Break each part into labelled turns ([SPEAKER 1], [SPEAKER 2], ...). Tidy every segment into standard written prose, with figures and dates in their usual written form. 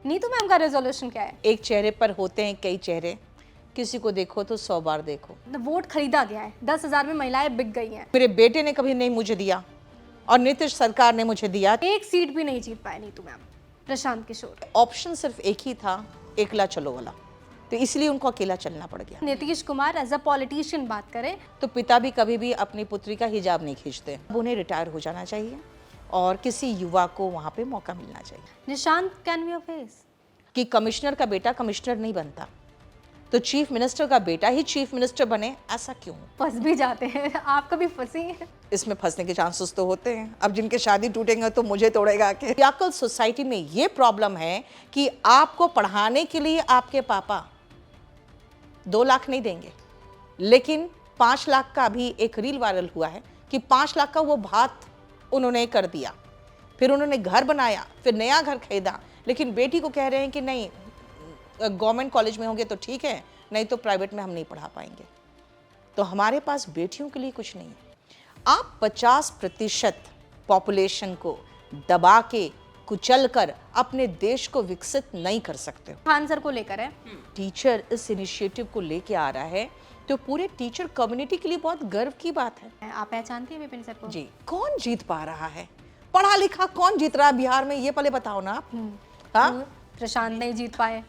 [SPEAKER 1] Neetu ma'am का resolution क्या है?
[SPEAKER 2] एक चेहरे पर होते हैं कई चेहरे, किसी को देखो तो 100 बार देखो।
[SPEAKER 1] वोट खरीदा गया है, 10,000 में महिलाएं बिक गई हैं।
[SPEAKER 2] मेरे बेटे ने कभी नहीं मुझे दिया और नीतीश सरकार ने मुझे दिया।
[SPEAKER 1] एक सीट भी नहीं जीत पाए नीतू मैम। प्रशांत किशोर,
[SPEAKER 2] ऑप्शन सिर्फ एक ही था, एकला चलो वाला, तो इसलिए उनको अकेला चलना पड़ गया।
[SPEAKER 1] Nitish Kumar as a politician बात करें
[SPEAKER 2] तो पिता भी कभी भी अपनी पुत्री का हिजाब नहीं खींचते। अब उन्हें रिटायर हो जाना चाहिए और किसी युवा को वहाँ पे मौका मिलना चाहिए।
[SPEAKER 1] निशांत कैन बी फेस
[SPEAKER 2] कि कमिश्नर का बेटा कमिश्नर नहीं बनता, तो चीफ मिनिस्टर का बेटा ही चीफ मिनिस्टर बने, ऐसा क्यों?
[SPEAKER 1] फंस भी जाते हैं। आप कभी फंसी हैं?
[SPEAKER 2] इसमें फंसने के चांसेस तो होते हैं। अब जिनके शादी टूटेंगे तो मुझे तोड़ेगा के। आजकल सोसाइटी में ये प्रॉब्लम है कि आपको पढ़ाने के लिए आपके पापा 2 लाख नहीं देंगे, लेकिन 5 लाख का भी एक रील वायरल हुआ है कि 5 लाख का वो भात उन्होंने कर दिया, फिर उन्होंने घर बनाया, फिर नया घर खरीदा, लेकिन बेटी को कह रहे हैं कि नहीं गवर्नमेंट कॉलेज में होंगे तो ठीक है, नहीं तो प्राइवेट में हम नहीं पढ़ा पाएंगे। तो हमारे पास बेटियों के लिए कुछ नहीं है। आप 50% पॉपुलेशन को दबा के कुचल कर अपने देश को विकसित नहीं कर सकते हो।
[SPEAKER 1] आंसर को लेकर है।
[SPEAKER 2] टीचर इस इनिशिएटिव को लेके आ रहा है तो पूरे टीचर कम्युनिटी के लिए बहुत गर्व की बात है।
[SPEAKER 1] आप पहचानती हैं विपिन सर को?
[SPEAKER 2] जी। कौन जीत पा रहा है? पढ़ा लिखा कौन जीत रहा है बिहार में, ये पहले बताओ ना आप। हाँ,
[SPEAKER 1] प्रशांत नहीं जीत पाए।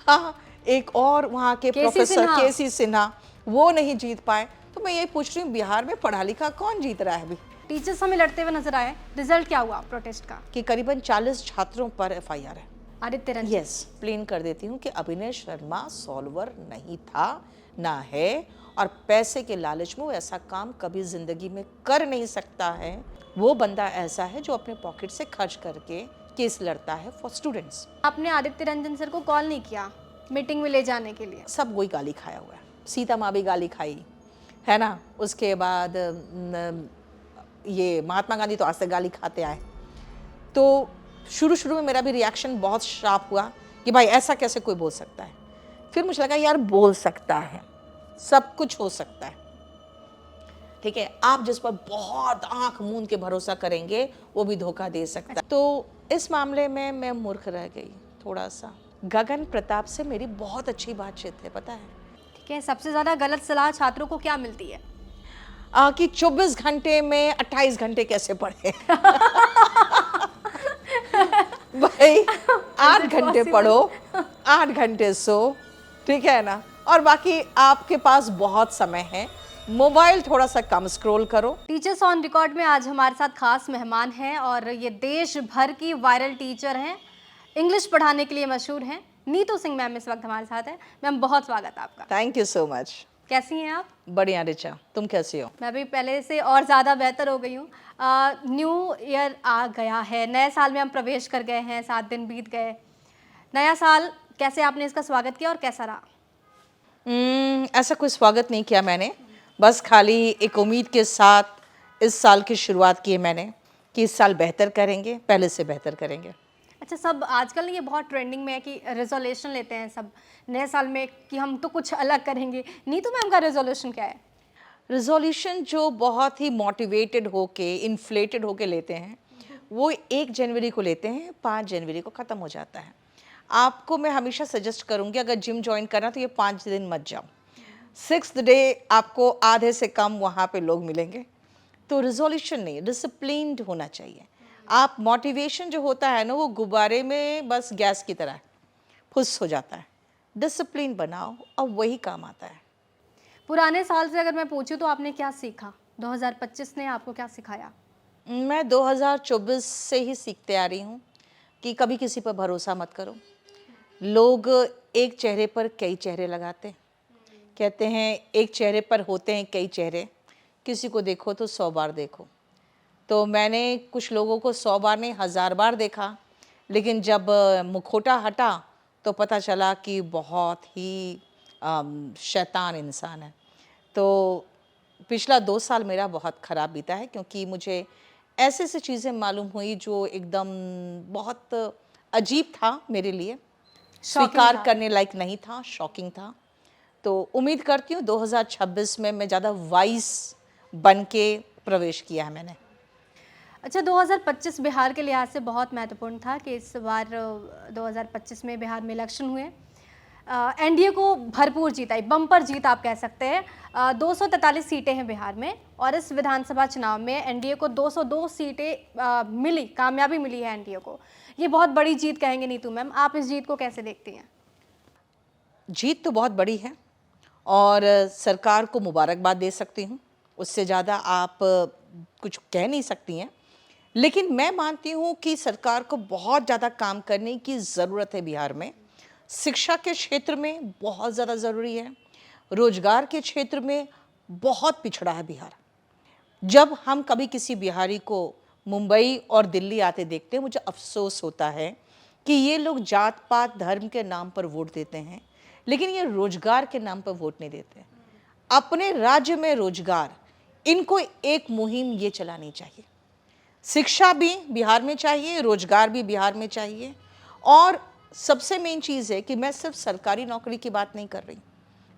[SPEAKER 2] हाँ, एक और वहाँ के प्रोफेसर केसी सिन्हा, वो नहीं जीत पाए। तो मैं यही पूछ रही हूँ, बिहार में पढ़ा लिखा कौन जीत रहा है अभी?
[SPEAKER 1] टीचर्स हमें लड़ते हुए नजर आए। रिजल्ट क्या हुआ प्रोटेस्ट का?
[SPEAKER 2] कि करीबन 40 छात्रों पर एफआईआर है।
[SPEAKER 1] आदित्य रंजन।
[SPEAKER 2] यस, प्लेन कर देती हूँ कि अभिनय शर्मा सॉल्वर नहीं था, ना है, और पैसे के लालच में वो ऐसा काम कभी जिंदगी में कर नहीं सकता है। वो बंदा ऐसा है जो अपने पॉकेट से खर्च करके केस लड़ता है फॉर स्टूडेंट्स।
[SPEAKER 1] आपने आदित्य रंजन सर को कॉल नहीं किया मीटिंग में ले जाने के लिए?
[SPEAKER 2] सब वही गाली खाया हुआ है। सीता माँ भी गाली खाई है ना, उसके बाद ये महात्मा गांधी तो आज तक गाली खाते आए। तो शुरू में मेरा भी रिएक्शन बहुत शार्प हुआ कि भाई ऐसा कैसे कोई बोल सकता है। फिर मुझे लगा यार बोल सकता है, सब कुछ हो सकता है, ठीक है। आप जिस पर बहुत आंख मूंद के भरोसा करेंगे वो भी धोखा दे सकता है। तो इस मामले में मैं मूर्ख रह गई थोड़ा सा। गगन प्रताप से मेरी बहुत अच्छी बातचीत है, पता है।
[SPEAKER 1] ठीक है, सबसे ज्यादा गलत सलाह छात्रों को क्या मिलती है?
[SPEAKER 2] कि 24 घंटे में 28 घंटे कैसे पढ़े। भाई 8 घंटे पढ़ो, 8 घंटे सो, ठीक है ना, और बाकी आपके पास बहुत समय है, मोबाइल थोड़ा सा कम स्क्रॉल करो।
[SPEAKER 1] टीचर्स ऑन रिकॉर्ड में आज हमारे साथ खास मेहमान हैं और ये देश भर की वायरल टीचर हैं, इंग्लिश पढ़ाने के लिए मशहूर हैं। नीतू सिंह मैम इस वक्त हमारे साथ है। मैम बहुत स्वागत आपका।
[SPEAKER 2] Thank you so much.
[SPEAKER 1] कैसी हैं आप?
[SPEAKER 2] बढ़िया रिचा, तुम कैसी हो?
[SPEAKER 1] मैं भी पहले से और ज़्यादा बेहतर हो गई हूँ। न्यू ईयर आ गया है, नए साल में हम प्रवेश कर गए हैं, 7 दिन बीत गए। नया साल कैसे आपने इसका स्वागत किया और कैसा रहा?
[SPEAKER 2] ऐसा कोई स्वागत नहीं किया मैंने, बस खाली एक उम्मीद के साथ इस साल की शुरुआत की है मैंने कि इस साल बेहतर करेंगे, पहले से बेहतर करेंगे।
[SPEAKER 1] अच्छा, सब आजकल ये बहुत ट्रेंडिंग में है कि रेजोल्यूशन लेते हैं सब नए साल में कि हम तो कुछ अलग करेंगे। नीतू मैम का रेजोल्यूशन क्या है?
[SPEAKER 2] रेजोल्यूशन जो बहुत ही मोटिवेटेड होके, इन्फ्लेटेड होके लेते हैं, वो 1 जनवरी को लेते हैं, 5 जनवरी को ख़त्म हो जाता है। आपको मैं हमेशा सजेस्ट करूँगी अगर जिम ज्वाइन करना तो ये 5 दिन मत जाओ। 6th डे आपको आधे से कम वहाँ पे लोग मिलेंगे। तो रेजोल्यूशन नहीं, डिसिप्लिन्ड होना चाहिए। आप मोटिवेशन जो होता है ना, वो गुब्बारे में बस गैस की तरह फुस हो जाता है। डिसिप्लिन बनाओ और वही काम आता है।
[SPEAKER 1] पुराने साल से अगर मैं पूछूं तो आपने क्या सीखा? 2025 ने आपको क्या सिखाया?
[SPEAKER 2] मैं 2024 से ही सीखते आ रही हूँ कि कभी किसी पर भरोसा मत करो। लोग एक चेहरे पर कई चेहरे लगाते हैं। कहते हैं एक चेहरे पर होते हैं कई चेहरे, किसी को देखो तो 100 बार देखो। तो मैंने कुछ लोगों को 100 बार नहीं 1000 बार देखा, लेकिन जब मुखौटा हटा तो पता चला कि बहुत ही शैतान इंसान है। तो पिछला 2 साल मेरा बहुत ख़राब बीता है क्योंकि मुझे ऐसे चीज़ें मालूम हुई जो एकदम बहुत अजीब था मेरे लिए, स्वीकार करने लायक नहीं था, शॉकिंग था। तो उम्मीद करती हूँ 2026 में मैं ज़्यादा वाइज बन के प्रवेश किया है मैंने।
[SPEAKER 1] अच्छा, 2025 बिहार के लिहाज से बहुत महत्वपूर्ण था कि इस बार 2025 में बिहार में इलेक्शन हुए। एनडीए को भरपूर जीत आई, बम्पर जीत आप कह सकते हैं। 243 सीटें हैं बिहार में और इस विधानसभा चुनाव में एनडीए को 202 सीटें मिली, कामयाबी मिली है एनडीए को। ये बहुत बड़ी जीत कहेंगे नीतू मैम, आप इस जीत को कैसे देखती हैं?
[SPEAKER 2] जीत तो बहुत बड़ी है और सरकार को मुबारकबाद दे सकती हूँ, उससे ज़्यादा आप कुछ कह नहीं सकती हैं। लेकिन मैं मानती हूँ कि सरकार को बहुत ज़्यादा काम करने की ज़रूरत है बिहार में। शिक्षा के क्षेत्र में बहुत ज़्यादा ज़रूरी है, रोजगार के क्षेत्र में बहुत पिछड़ा है बिहार। जब हम कभी किसी बिहारी को मुंबई और दिल्ली आते देखते हैं, मुझे अफसोस होता है कि ये लोग जात पात धर्म के नाम पर वोट देते हैं, लेकिन ये रोजगार के नाम पर वोट नहीं देते। अपने राज्य में रोजगार, इनको एक मुहिम ये चलानी चाहिए। शिक्षा भी बिहार में चाहिए, रोजगार भी बिहार में चाहिए। और सबसे मेन चीज़ है कि मैं सिर्फ सरकारी नौकरी की बात नहीं कर रही,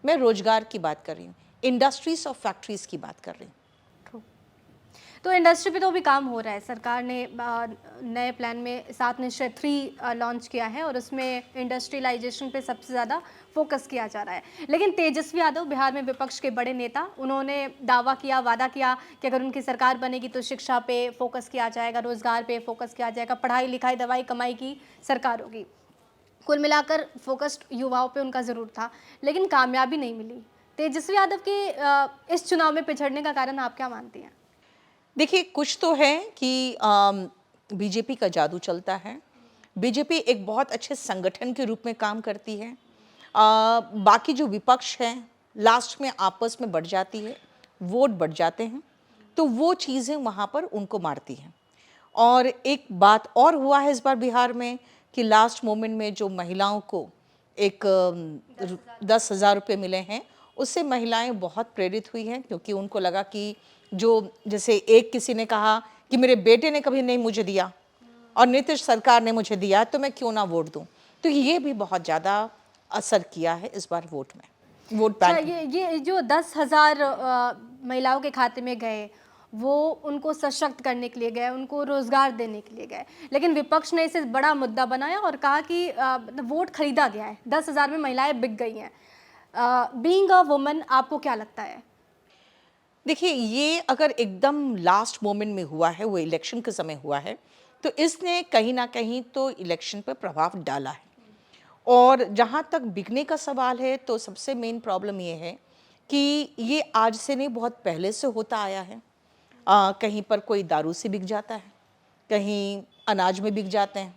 [SPEAKER 2] मैं रोजगार की बात कर रही हूँ, इंडस्ट्रीज और फैक्ट्रीज की बात कर रही हूँ।
[SPEAKER 1] तो इंडस्ट्री पे तो भी काम हो रहा है। सरकार ने नए प्लान में 7 निश्चय 3 लॉन्च किया है और उसमें इंडस्ट्रियलाइजेशन पे सबसे ज़्यादा फोकस किया जा रहा है। लेकिन तेजस्वी यादव, बिहार में विपक्ष के बड़े नेता, उन्होंने दावा किया, वादा किया कि अगर उनकी सरकार बनेगी तो शिक्षा पे फोकस किया जाएगा, रोजगार पे फोकस किया जाएगा, पढ़ाई लिखाई दवाई कमाई की सरकार होगी। कुल मिलाकर फोकस्ड युवाओं पे उनका ज़रूर था, लेकिन कामयाबी नहीं मिली। तेजस्वी यादव के इस चुनाव में पिछड़ने का कारण आप क्या मानती हैं?
[SPEAKER 2] देखिए, कुछ तो है कि बीजेपी का जादू चलता है। बीजेपी एक बहुत अच्छे संगठन के रूप में काम करती है। बाकी जो विपक्ष है लास्ट में आपस में बढ़ जाती है, वोट बढ़ जाते हैं, तो वो चीज़ें वहाँ पर उनको मारती हैं। और एक बात और हुआ है इस बार बिहार में कि लास्ट मोमेंट में जो महिलाओं को एक 10,000 रुपये मिले हैं, उससे महिलाएं बहुत प्रेरित हुई हैं, क्योंकि उनको लगा कि जो जैसे एक किसी ने कहा कि मेरे बेटे ने कभी नहीं मुझे दिया और नीतीश सरकार ने मुझे दिया, तो मैं क्यों ना वोट दूं। तो ये भी बहुत ज़्यादा असर किया है इस बार वोट में, वोट
[SPEAKER 1] अच्छा,
[SPEAKER 2] बैंक में।
[SPEAKER 1] ये जो 10,000 महिलाओं के खाते में गए, वो उनको सशक्त करने के लिए गए, उनको रोजगार देने के लिए गए, लेकिन विपक्ष ने इसे बड़ा मुद्दा बनाया और कहा कि मतलब वोट खरीदा गया है, 10,000 में महिलाएं बिक गई हैं। बीइंग अ वुमन, आपको क्या लगता है?
[SPEAKER 2] देखिए, ये अगर एकदम लास्ट मोमेंट में हुआ है, वो इलेक्शन के समय हुआ है, तो इसने कहीं ना कहीं तो इलेक्शन पर प्रभाव डाला है। और जहाँ तक बिकने का सवाल है, तो सबसे मेन प्रॉब्लम ये है कि ये आज से नहीं, बहुत पहले से होता आया है। कहीं पर कोई दारू से बिक जाता है, कहीं अनाज में बिक जाते हैं,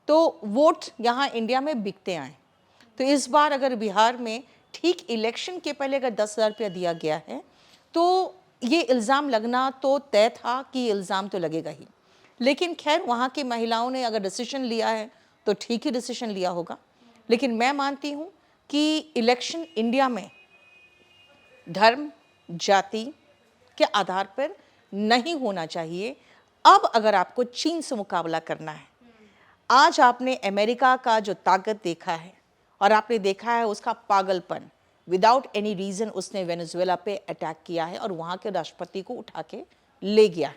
[SPEAKER 2] तो वोट यहाँ इंडिया में बिकते आए। तो इस बार अगर बिहार में ठीक इलेक्शन के पहले अगर 10,000 रुपया दिया गया है, तो ये इल्ज़ाम लगना तो तय था कि इल्ज़ाम तो लगेगा ही। लेकिन खैर, वहाँ की महिलाओं ने अगर डिसीजन लिया है तो ठीक ही डिसीजन लिया होगा। लेकिन मैं मानती हूँ कि इलेक्शन इंडिया में धर्म, जाति के आधार पर नहीं होना चाहिए। अब अगर आपको चीन से मुकाबला करना है, आज आपने अमेरिका का जो ताकत देखा है और आपने देखा है उसका पागलपन, विदाउट एनी रीज़न उसने वेनेजुएला पे अटैक किया है और वहाँ के राष्ट्रपति को उठा के ले गया है।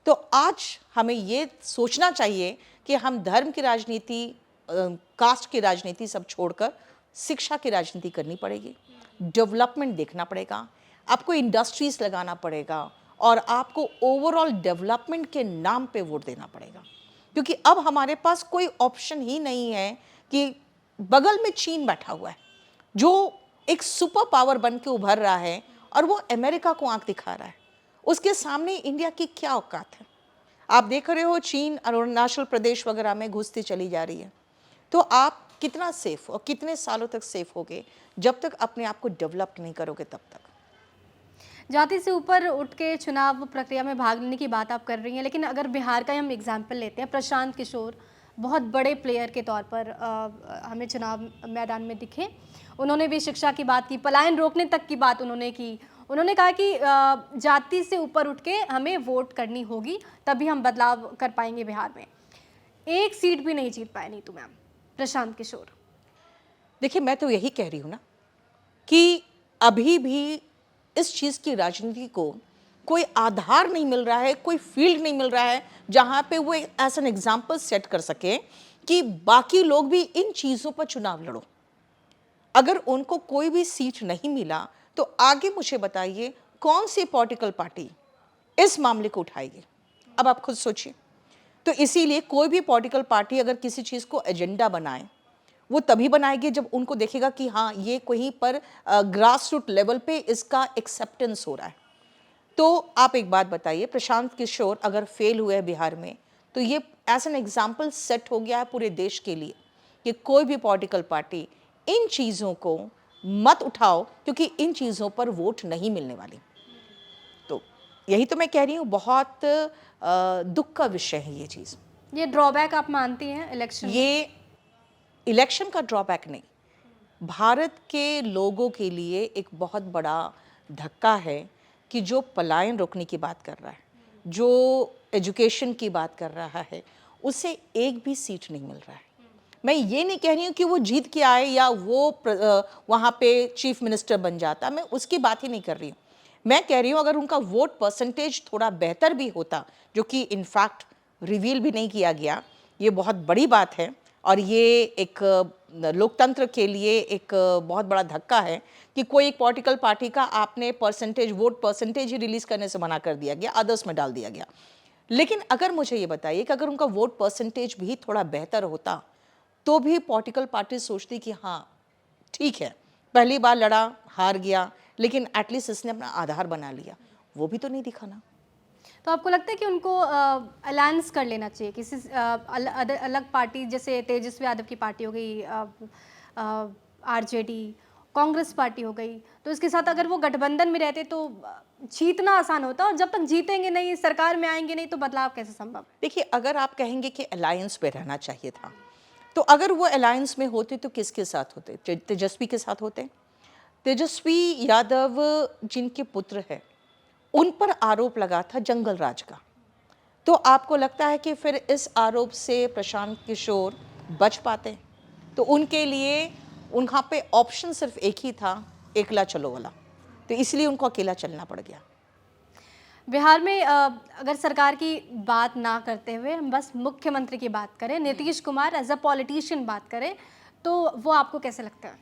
[SPEAKER 2] तो आज हमें ये सोचना चाहिए कि हम धर्म की राजनीति, कास्ट की राजनीति सब छोड़कर शिक्षा की राजनीति करनी पड़ेगी, डेवलपमेंट देखना पड़ेगा, आपको इंडस्ट्रीज लगाना पड़ेगा और आपको ओवरऑल डेवलपमेंट के नाम पे वोट देना पड़ेगा। क्योंकि अब हमारे पास कोई ऑप्शन ही नहीं है कि बगल में चीन बैठा हुआ है जो एक सुपर पावर बन के उभर रहा है और वो अमेरिका को आंख दिखा रहा है। उसके सामने इंडिया की क्या औकात है। आप देख रहे हो चीन अरुणाचल प्रदेश वगैरह में घुसती चली जा रही है। तो आप कितना सेफ और कितने सालों तक सेफ होगे जब तक अपने आप को डेवलप नहीं करोगे तब तक।
[SPEAKER 1] जाति से ऊपर उठ के चुनाव प्रक्रिया में भाग लेने की बात आप कर रही हैं, लेकिन अगर बिहार का ही हम एग्जाम्पल लेते हैं, प्रशांत किशोर बहुत बड़े प्लेयर के तौर पर हमें चुनाव मैदान में दिखे। उन्होंने भी शिक्षा की बात की, पलायन रोकने तक की बात उन्होंने की। उन्होंने कहा कि जाति से ऊपर उठ के हमें वोट करनी होगी, तभी हम बदलाव कर पाएंगे बिहार में। एक सीट भी नहीं जीत पाए नीतू मैम, प्रशांत किशोर।
[SPEAKER 2] देखिए, मैं तो यही कह रही हूँ ना कि अभी भी इस चीज़ की राजनीति को कोई आधार नहीं मिल रहा है, कोई फील्ड नहीं मिल रहा है जहाँ पे वो एज एन एग्जाम्पल सेट कर सके कि बाकी लोग भी इन चीज़ों पर चुनाव लड़ो। अगर उनको कोई भी सीट नहीं मिला तो आगे मुझे बताइए कौन सी पॉलिटिकल पार्टी इस मामले को उठाएगी? अब आप खुद सोचिए। तो इसीलिए कोई भी पॉलिटिकल पार्टी अगर किसी चीज़ को एजेंडा बनाए, वो तभी बनाएगी जब उनको देखेगा कि हाँ ये कहीं पर ग्रास रूट लेवल पे इसका एक्सेप्टेंस हो रहा है। तो आप एक बात बताइए, प्रशांत किशोर अगर फेल हुए हैं बिहार में, तो ये एज एन एग्जाम्पल सेट हो गया है पूरे देश के लिए कि कोई भी पॉलिटिकल पार्टी इन चीज़ों को मत उठाओ, क्योंकि इन चीज़ों पर वोट नहीं मिलने वाली। तो यही तो मैं कह रही हूँ, बहुत दुख का विषय है ये चीज़।
[SPEAKER 1] ये ड्रॉबैक आप मानती हैं इलेक्शन?
[SPEAKER 2] ये इलेक्शन का ड्रॉबैक नहीं, भारत के लोगों के लिए एक बहुत बड़ा धक्का है कि जो पलायन रोकने की बात कर रहा है, जो एजुकेशन की बात कर रहा है, उसे एक भी सीट नहीं मिल रहा है। मैं ये नहीं कह रही हूँ कि वो जीत के आए या वो वहाँ पे चीफ मिनिस्टर बन जाता, मैं उसकी बात ही नहीं कर रही हूँ। मैं कह रही हूँ अगर उनका वोट परसेंटेज थोड़ा बेहतर भी होता, जो कि इनफैक्ट रिवील भी नहीं किया गया, ये बहुत बड़ी बात है और ये एक लोकतंत्र के लिए एक बहुत बड़ा धक्का है कि कोई एक पॉलिटिकल पार्टी का आपने परसेंटेज, वोट परसेंटेज ही रिलीज करने से मना कर दिया गया, अदर्स में डाल दिया गया। लेकिन अगर मुझे ये बताइए कि अगर उनका वोट परसेंटेज भी थोड़ा बेहतर होता तो भी पॉलिटिकल पार्टी सोचती कि हाँ ठीक है, पहली बार लड़ा, हार गया, लेकिन एटलीस्ट इसने अपना आधार बना लिया। वो भी तो नहीं दिखा ना।
[SPEAKER 1] तो आपको लगता है कि उनको अलायंस कर लेना चाहिए किसी अलग पार्टी, जैसे तेजस्वी यादव की पार्टी हो गई, आरजेडी, कांग्रेस पार्टी हो गई, तो इसके साथ अगर वो गठबंधन में रहते तो जीतना आसान होता, और जब तक जीतेंगे नहीं, सरकार में आएंगे नहीं, तो बदलाव कैसे संभव?
[SPEAKER 2] देखिए, अगर आप कहेंगे कि अलायंस पे रहना चाहिए था, तो अगर वो अलायंस में होते तो किसके साथ होते? तेजस्वी के साथ होते। तेजस्वी यादव जिनके पुत्र हैं, उन पर आरोप लगा था जंगल राज का। तो आपको लगता है कि फिर इस आरोप से प्रशांत किशोर बच पाते? तो उनके लिए वहाँ पे ऑप्शन सिर्फ एक ही था, एकला चलो वाला। तो इसलिए उनको अकेला चलना पड़ गया।
[SPEAKER 1] बिहार में अगर सरकार की बात ना करते हुए हम बस मुख्यमंत्री की बात करें, Nitish Kumar as a politician बात करें, तो वो आपको कैसे लगता है?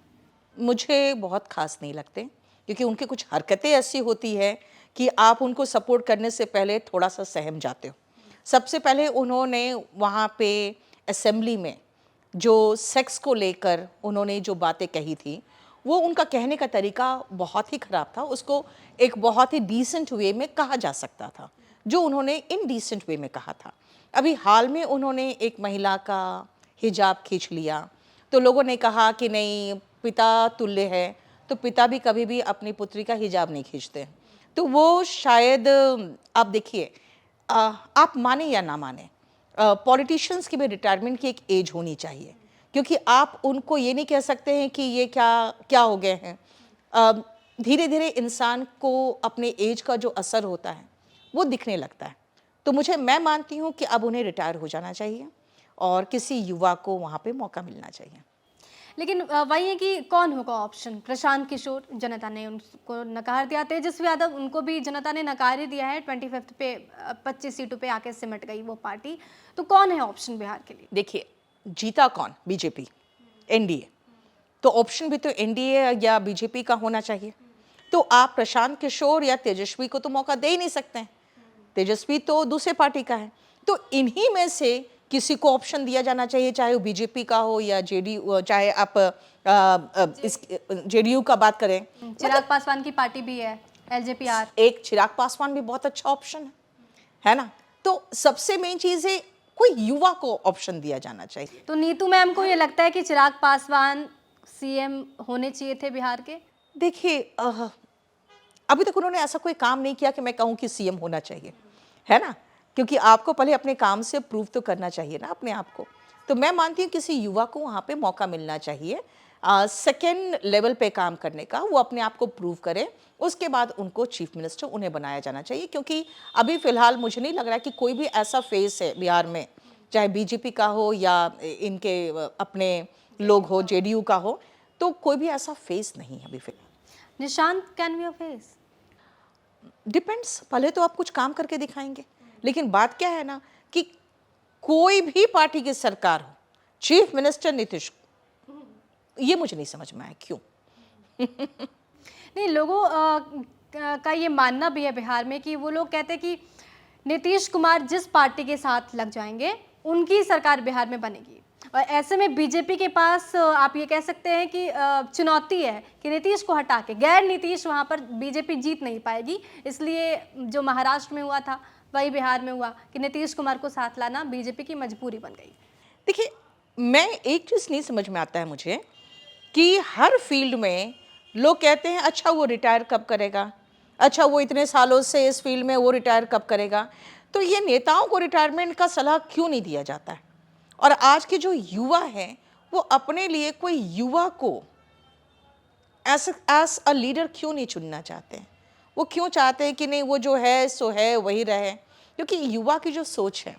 [SPEAKER 2] मुझे बहुत खास नहीं लगते, क्योंकि उनकी कुछ हरकतें ऐसी होती है कि आप उनको सपोर्ट करने से पहले थोड़ा सा सहम जाते हो। सबसे पहले उन्होंने वहाँ पे असेंबली में जो सेक्स को लेकर उन्होंने जो बातें कही थी, वो उनका कहने का तरीका बहुत ही ख़राब था। उसको एक बहुत ही डिसेंट वे में कहा जा सकता था, जो उन्होंने इनडिसेंट वे में कहा था। अभी हाल में उन्होंने एक महिला का हिजाब खींच लिया, तो लोगों ने कहा कि नहीं, पिता तुल्य है, तो पिता भी कभी भी अपनी पुत्री का हिजाब नहीं खींचते। तो वो शायद आप देखिए, आप माने या ना माने, पॉलिटिशियंस की भी रिटायरमेंट की एक एज होनी चाहिए, क्योंकि आप उनको ये नहीं कह सकते हैं कि ये क्या क्या हो गए हैं। धीरे धीरे इंसान को अपने एज का जो असर होता है वो दिखने लगता है। तो मैं मानती हूँ कि अब उन्हें रिटायर हो जाना चाहिए और किसी युवा को वहाँ पे मौका मिलना चाहिए।
[SPEAKER 1] लेकिन वही है कि कौन होगा ऑप्शन? प्रशांत किशोर, जनता ने उनको नकार दिया। तेजस्वी यादव, उनको भी जनता ने नकार ही दिया है। 25 पे 25 सीटों पे आके सिमट गई वो पार्टी। तो कौन है ऑप्शन बिहार के लिए?
[SPEAKER 2] देखिए, जीता कौन? BJP, NDA. तो ऑप्शन भी तो एनडीए या बीजेपी का होना चाहिए। तो आप प्रशांत किशोर या तेजस्वी को तो मौका दे ही नहीं सकते हैं। तेजस्वी तो दूसरे पार्टी का है। तो इन्हीं में से किसी को ऑप्शन दिया जाना चाहिए, चाहे वो बीजेपी का हो या जेडीयू, चाहे आप इस जेडीयू का बात करें।
[SPEAKER 1] चिराग पासवान की पार्टी भी है, एलजेपीआर।
[SPEAKER 2] एक चिराग पासवान भी बहुत अच्छा ऑप्शन है ना। तो सबसे मेन चीज़ है, कोई युवा को ऑप्शन दिया जाना चाहिए।
[SPEAKER 1] तो नीतू मैम को ये लगता है कि चिराग पासवान सीएम होने चाहिए थे बिहार के?
[SPEAKER 2] देखिए, अभी तक उन्होंने ऐसा कोई काम नहीं किया कि मैं कहूँ कि सीएम होना चाहिए, है ना। क्योंकि आपको पहले अपने काम से प्रूव तो करना चाहिए ना अपने आप को। तो मैं मानती हूँ किसी युवा को वहाँ पे मौका मिलना चाहिए, सेकेंड लेवल पे काम करने का, वो अपने आप को प्रूव करे। उसके बाद उनको चीफ मिनिस्टर उन्हें बनाया जाना चाहिए, क्योंकि अभी फ़िलहाल मुझे नहीं लग रहा कि कोई भी ऐसा फेस है बिहार में, चाहे बीजेपी का हो या इनके अपने लोग हो, जेडीयू का हो, तो कोई भी ऐसा फेस नहीं है अभी फिलहाल।
[SPEAKER 1] Nishant can be a face?
[SPEAKER 2] Depends, पहले तो आप कुछ काम करके दिखाएंगे, लेकिन बात क्या है ना कि कोई भी पार्टी की सरकार हो, चीफ मिनिस्टर नीतीश, ये मुझे नहीं समझ में आया क्यों।
[SPEAKER 1] नहीं, लोगों का ये मानना भी है बिहार में कि वो लोग कहते हैं कि नीतीश कुमार जिस पार्टी के साथ लग जाएंगे उनकी सरकार बिहार में बनेगी, और ऐसे में बीजेपी के पास आप ये कह सकते हैं कि चुनौती है कि नीतीश को हटा के गैर नीतीश वहाँ पर बीजेपी जीत नहीं पाएगी। इसलिए जो महाराष्ट्र में हुआ था वही बिहार में हुआ कि नीतीश कुमार को साथ लाना बीजेपी की मजबूरी बन गई।
[SPEAKER 2] देखिए, मैं एक चीज़ नहीं समझ में आता है मुझे कि हर फील्ड में लोग कहते हैं अच्छा वो रिटायर कब करेगा, अच्छा वो इतने सालों से इस फील्ड में, वो रिटायर कब करेगा। तो ये नेताओं को रिटायरमेंट का सलाह क्यों नहीं दिया जाता है? और आज के जो युवा हैं वो अपने लिए कोई युवा को एज अ लीडर क्यों नहीं चुनना चाहते हैं? वो क्यों चाहते हैं कि नहीं वो जो है सो है वही रहे? क्योंकि युवा की जो सोच है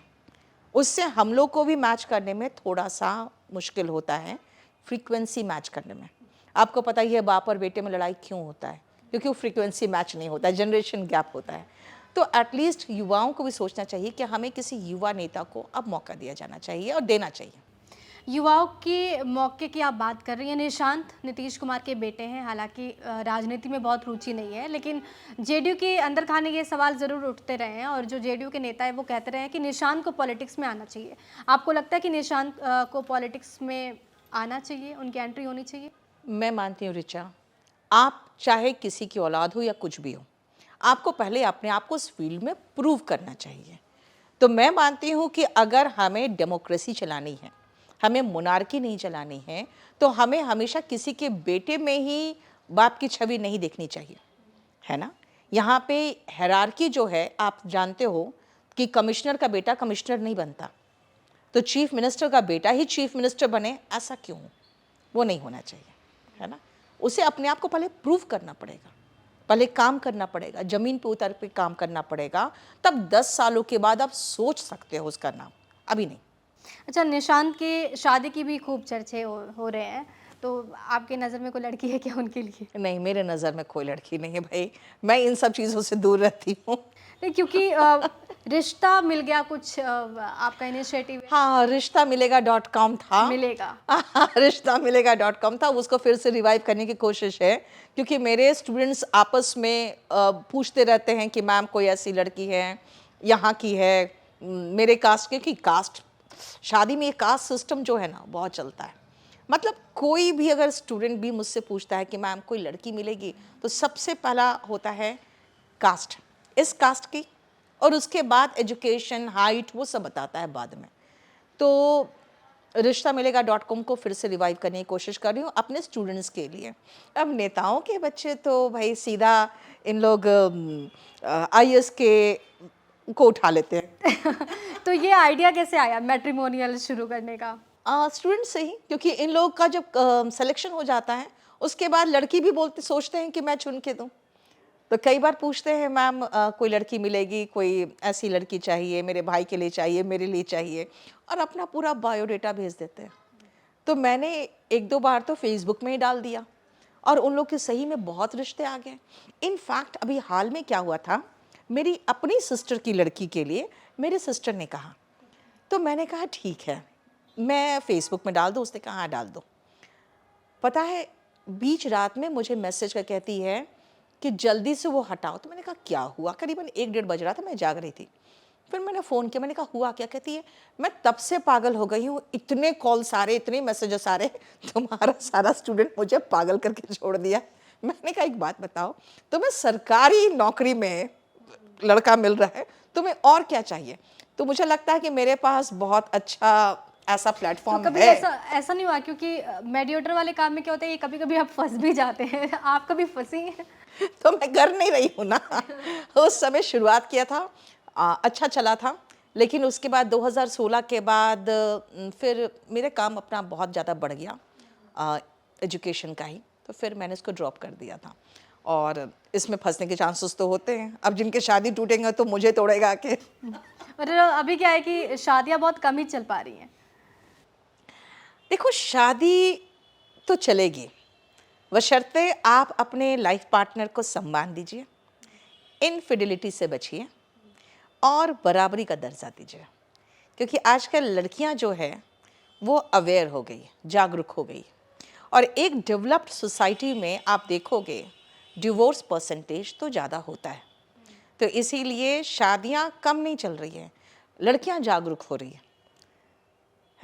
[SPEAKER 2] उससे हम लोग को भी मैच करने में थोड़ा सा मुश्किल होता है, फ्रीक्वेंसी मैच करने में। आपको पता ही है बाप और बेटे में लड़ाई क्यों होता है, क्योंकि वो फ्रीक्वेंसी मैच नहीं होता है, जनरेशन गैप होता है। तो एटलीस्ट युवाओं को भी सोचना चाहिए कि हमें किसी युवा नेता को अब मौका दिया जाना चाहिए और देना चाहिए।
[SPEAKER 1] युवाओं के मौके की आप बात कर रही हैं। निशांत नीतीश कुमार के बेटे हैं, हालांकि राजनीति में बहुत रुचि नहीं है, लेकिन जेडीयू के अंदर खाने ये सवाल ज़रूर उठते रहे हैं, और जो जेडीयू के नेता है वो कहते रहे हैं कि निशांत को पॉलिटिक्स में आना चाहिए। आपको लगता है कि निशांत को पॉलिटिक्स में आना चाहिए, उनकी एंट्री होनी चाहिए?
[SPEAKER 2] मैं मानती हूँ ऋचा, आप चाहे किसी की औलाद हो या कुछ भी हो, आपको पहले अपने आप को उस फील्ड में प्रूव करना चाहिए। तो मैं मानती हूँ कि अगर हमें डेमोक्रेसी चलानी है, हमें मोनार्की नहीं चलानी है, तो हमें हमेशा किसी के बेटे में ही बाप की छवि नहीं देखनी चाहिए, है ना। यहाँ पे हायरार्की जो है, आप जानते हो कि कमिश्नर का बेटा कमिश्नर नहीं बनता, तो चीफ मिनिस्टर का बेटा ही चीफ मिनिस्टर बने, ऐसा क्यों? वो नहीं होना चाहिए, है ना। उसे अपने आप को पहले प्रूव करना पड़ेगा, पहले काम करना पड़ेगा, ज़मीन पे उतर पे काम करना पड़ेगा, तब 10 सालों के बाद आप सोच सकते हो उसका नाम, अभी नहीं।
[SPEAKER 1] अच्छा, निशांत की शादी की भी खूब चर्चे हो रहे हैं, तो आपके नज़र में कोई लड़की है क्या उनके लिए?
[SPEAKER 2] नहीं, मेरे नज़र में कोई लड़की नहीं है भाई, मैं इन सब चीज़ों से दूर रहती हूँ।
[SPEAKER 1] नहीं, क्योंकि रिश्ता मिल गया कुछ आपका इनिशिएटिव है।
[SPEAKER 2] हाँ, रिश्ता मिलेगा .com था।
[SPEAKER 1] मिलेगा।
[SPEAKER 2] रिश्ता मिलेगा .com था, उसको फिर से रिवाइव करने की कोशिश है, क्योंकि मेरे स्टूडेंट्स आपस में पूछते रहते हैं कि मैम कोई ऐसी लड़की है, यहाँ की है, मेरे कास्ट के, कि कास्ट शादी में कास्ट सिस्टम जो है ना बहुत चलता है। मतलब कोई भी अगर स्टूडेंट भी मुझसे पूछता है कि मैम कोई लड़की मिलेगी, तो सबसे पहला होता है कास्ट, इस कास्ट की, और उसके बाद एजुकेशन, हाइट, वो सब बताता है बाद में। तो रिश्ता मिलेगा .com को फिर से रिवाइव करने की कोशिश कर रही हूँ अपने स्टूडेंट्स के लिए। अब नेताओं के बच्चे तो भाई सीधा इन लोग IAS के को उठा लेते हैं।
[SPEAKER 1] तो ये आइडिया कैसे आया मैट्रिमोनियल शुरू करने का?
[SPEAKER 2] स्टूडेंट से ही, क्योंकि इन लोग का जब सिलेक्शन हो जाता है उसके बाद लड़की भी सोचते हैं कि मैं चुन के दूँ। तो कई बार पूछते हैं मैम कोई लड़की मिलेगी, कोई ऐसी लड़की चाहिए, मेरे भाई के लिए चाहिए, मेरे लिए चाहिए, और अपना पूरा बायोडेटा भेज देते हैं। तो मैंने 1-2 बार तो फेसबुक में ही डाल दिया, और उन लोग के सही में बहुत रिश्ते आ गए। इनफैक्ट अभी हाल में क्या हुआ था, मेरी अपनी सिस्टर की लड़की के लिए मेरे सिस्टर ने कहा, तो मैंने कहा ठीक है, मैं फेसबुक में डाल दूँ? उसने कहा हाँ डाल दो। पता है बीच रात में मुझे मैसेज कर कहती है कि जल्दी से वो हटाओ। तो मैंने कहा क्या हुआ? करीबन 1-1:30 बज रहा था, मैं जाग रही थी। फिर मैंने फ़ोन किया, मैंने कहा हुआ क्या? कहती है मैं तब से पागल हो गई हूँ, इतने कॉल्स आ रहे, इतने मैसेजेस आ रहे, तुम्हारा सारा स्टूडेंट मुझे पागल करके छोड़ दिया। मैंने कहा एक बात बताओ, तुम्हें सरकारी नौकरी में लड़का मिल रहा है, तुम्हें और क्या चाहिए? तो मुझे लगता है कि मेरे पास बहुत अच्छा ऐसा
[SPEAKER 1] तो
[SPEAKER 2] प्लेटफॉर्म
[SPEAKER 1] कभी
[SPEAKER 2] है।
[SPEAKER 1] ऐसा नहीं हुआ, क्योंकि मेडिएटर वाले काम में क्या होता है कि कभी-कभी आप फँस भी जाते हैं। आप कभी फँसी हैं?
[SPEAKER 2] तो मैं कर नहीं रही हूँ ना। उस समय शुरुआत किया था, अच्छा चला था, लेकिन उसके बाद 2016 के बाद फिर मेरे काम अपना बहुत ज़्यादा बढ़ गया, एजुकेशन का ही, तो फिर मैंने इसको ड्रॉप कर दिया था। और इसमें फंसने के चांसेस तो होते हैं, अब जिनके शादी टूटेंगे तो मुझे तोड़ेगा के।
[SPEAKER 1] और अभी क्या है कि शादियाँ बहुत कम ही चल पा रही हैं।
[SPEAKER 2] देखो शादी तो चलेगी, बशर्ते आप अपने लाइफ पार्टनर को सम्मान दीजिए, इनफिडिलिटी से बचिए और बराबरी का दर्जा दीजिए, क्योंकि आजकल लड़कियां जो है वो अवेयर हो गई, जागरूक हो गई। और एक डेवलप्ड सोसाइटी में आप देखोगे डिवोर्स परसेंटेज तो ज़्यादा होता है, तो इसीलिए शादियां कम नहीं चल रही हैं, लड़कियां जागरूक हो रही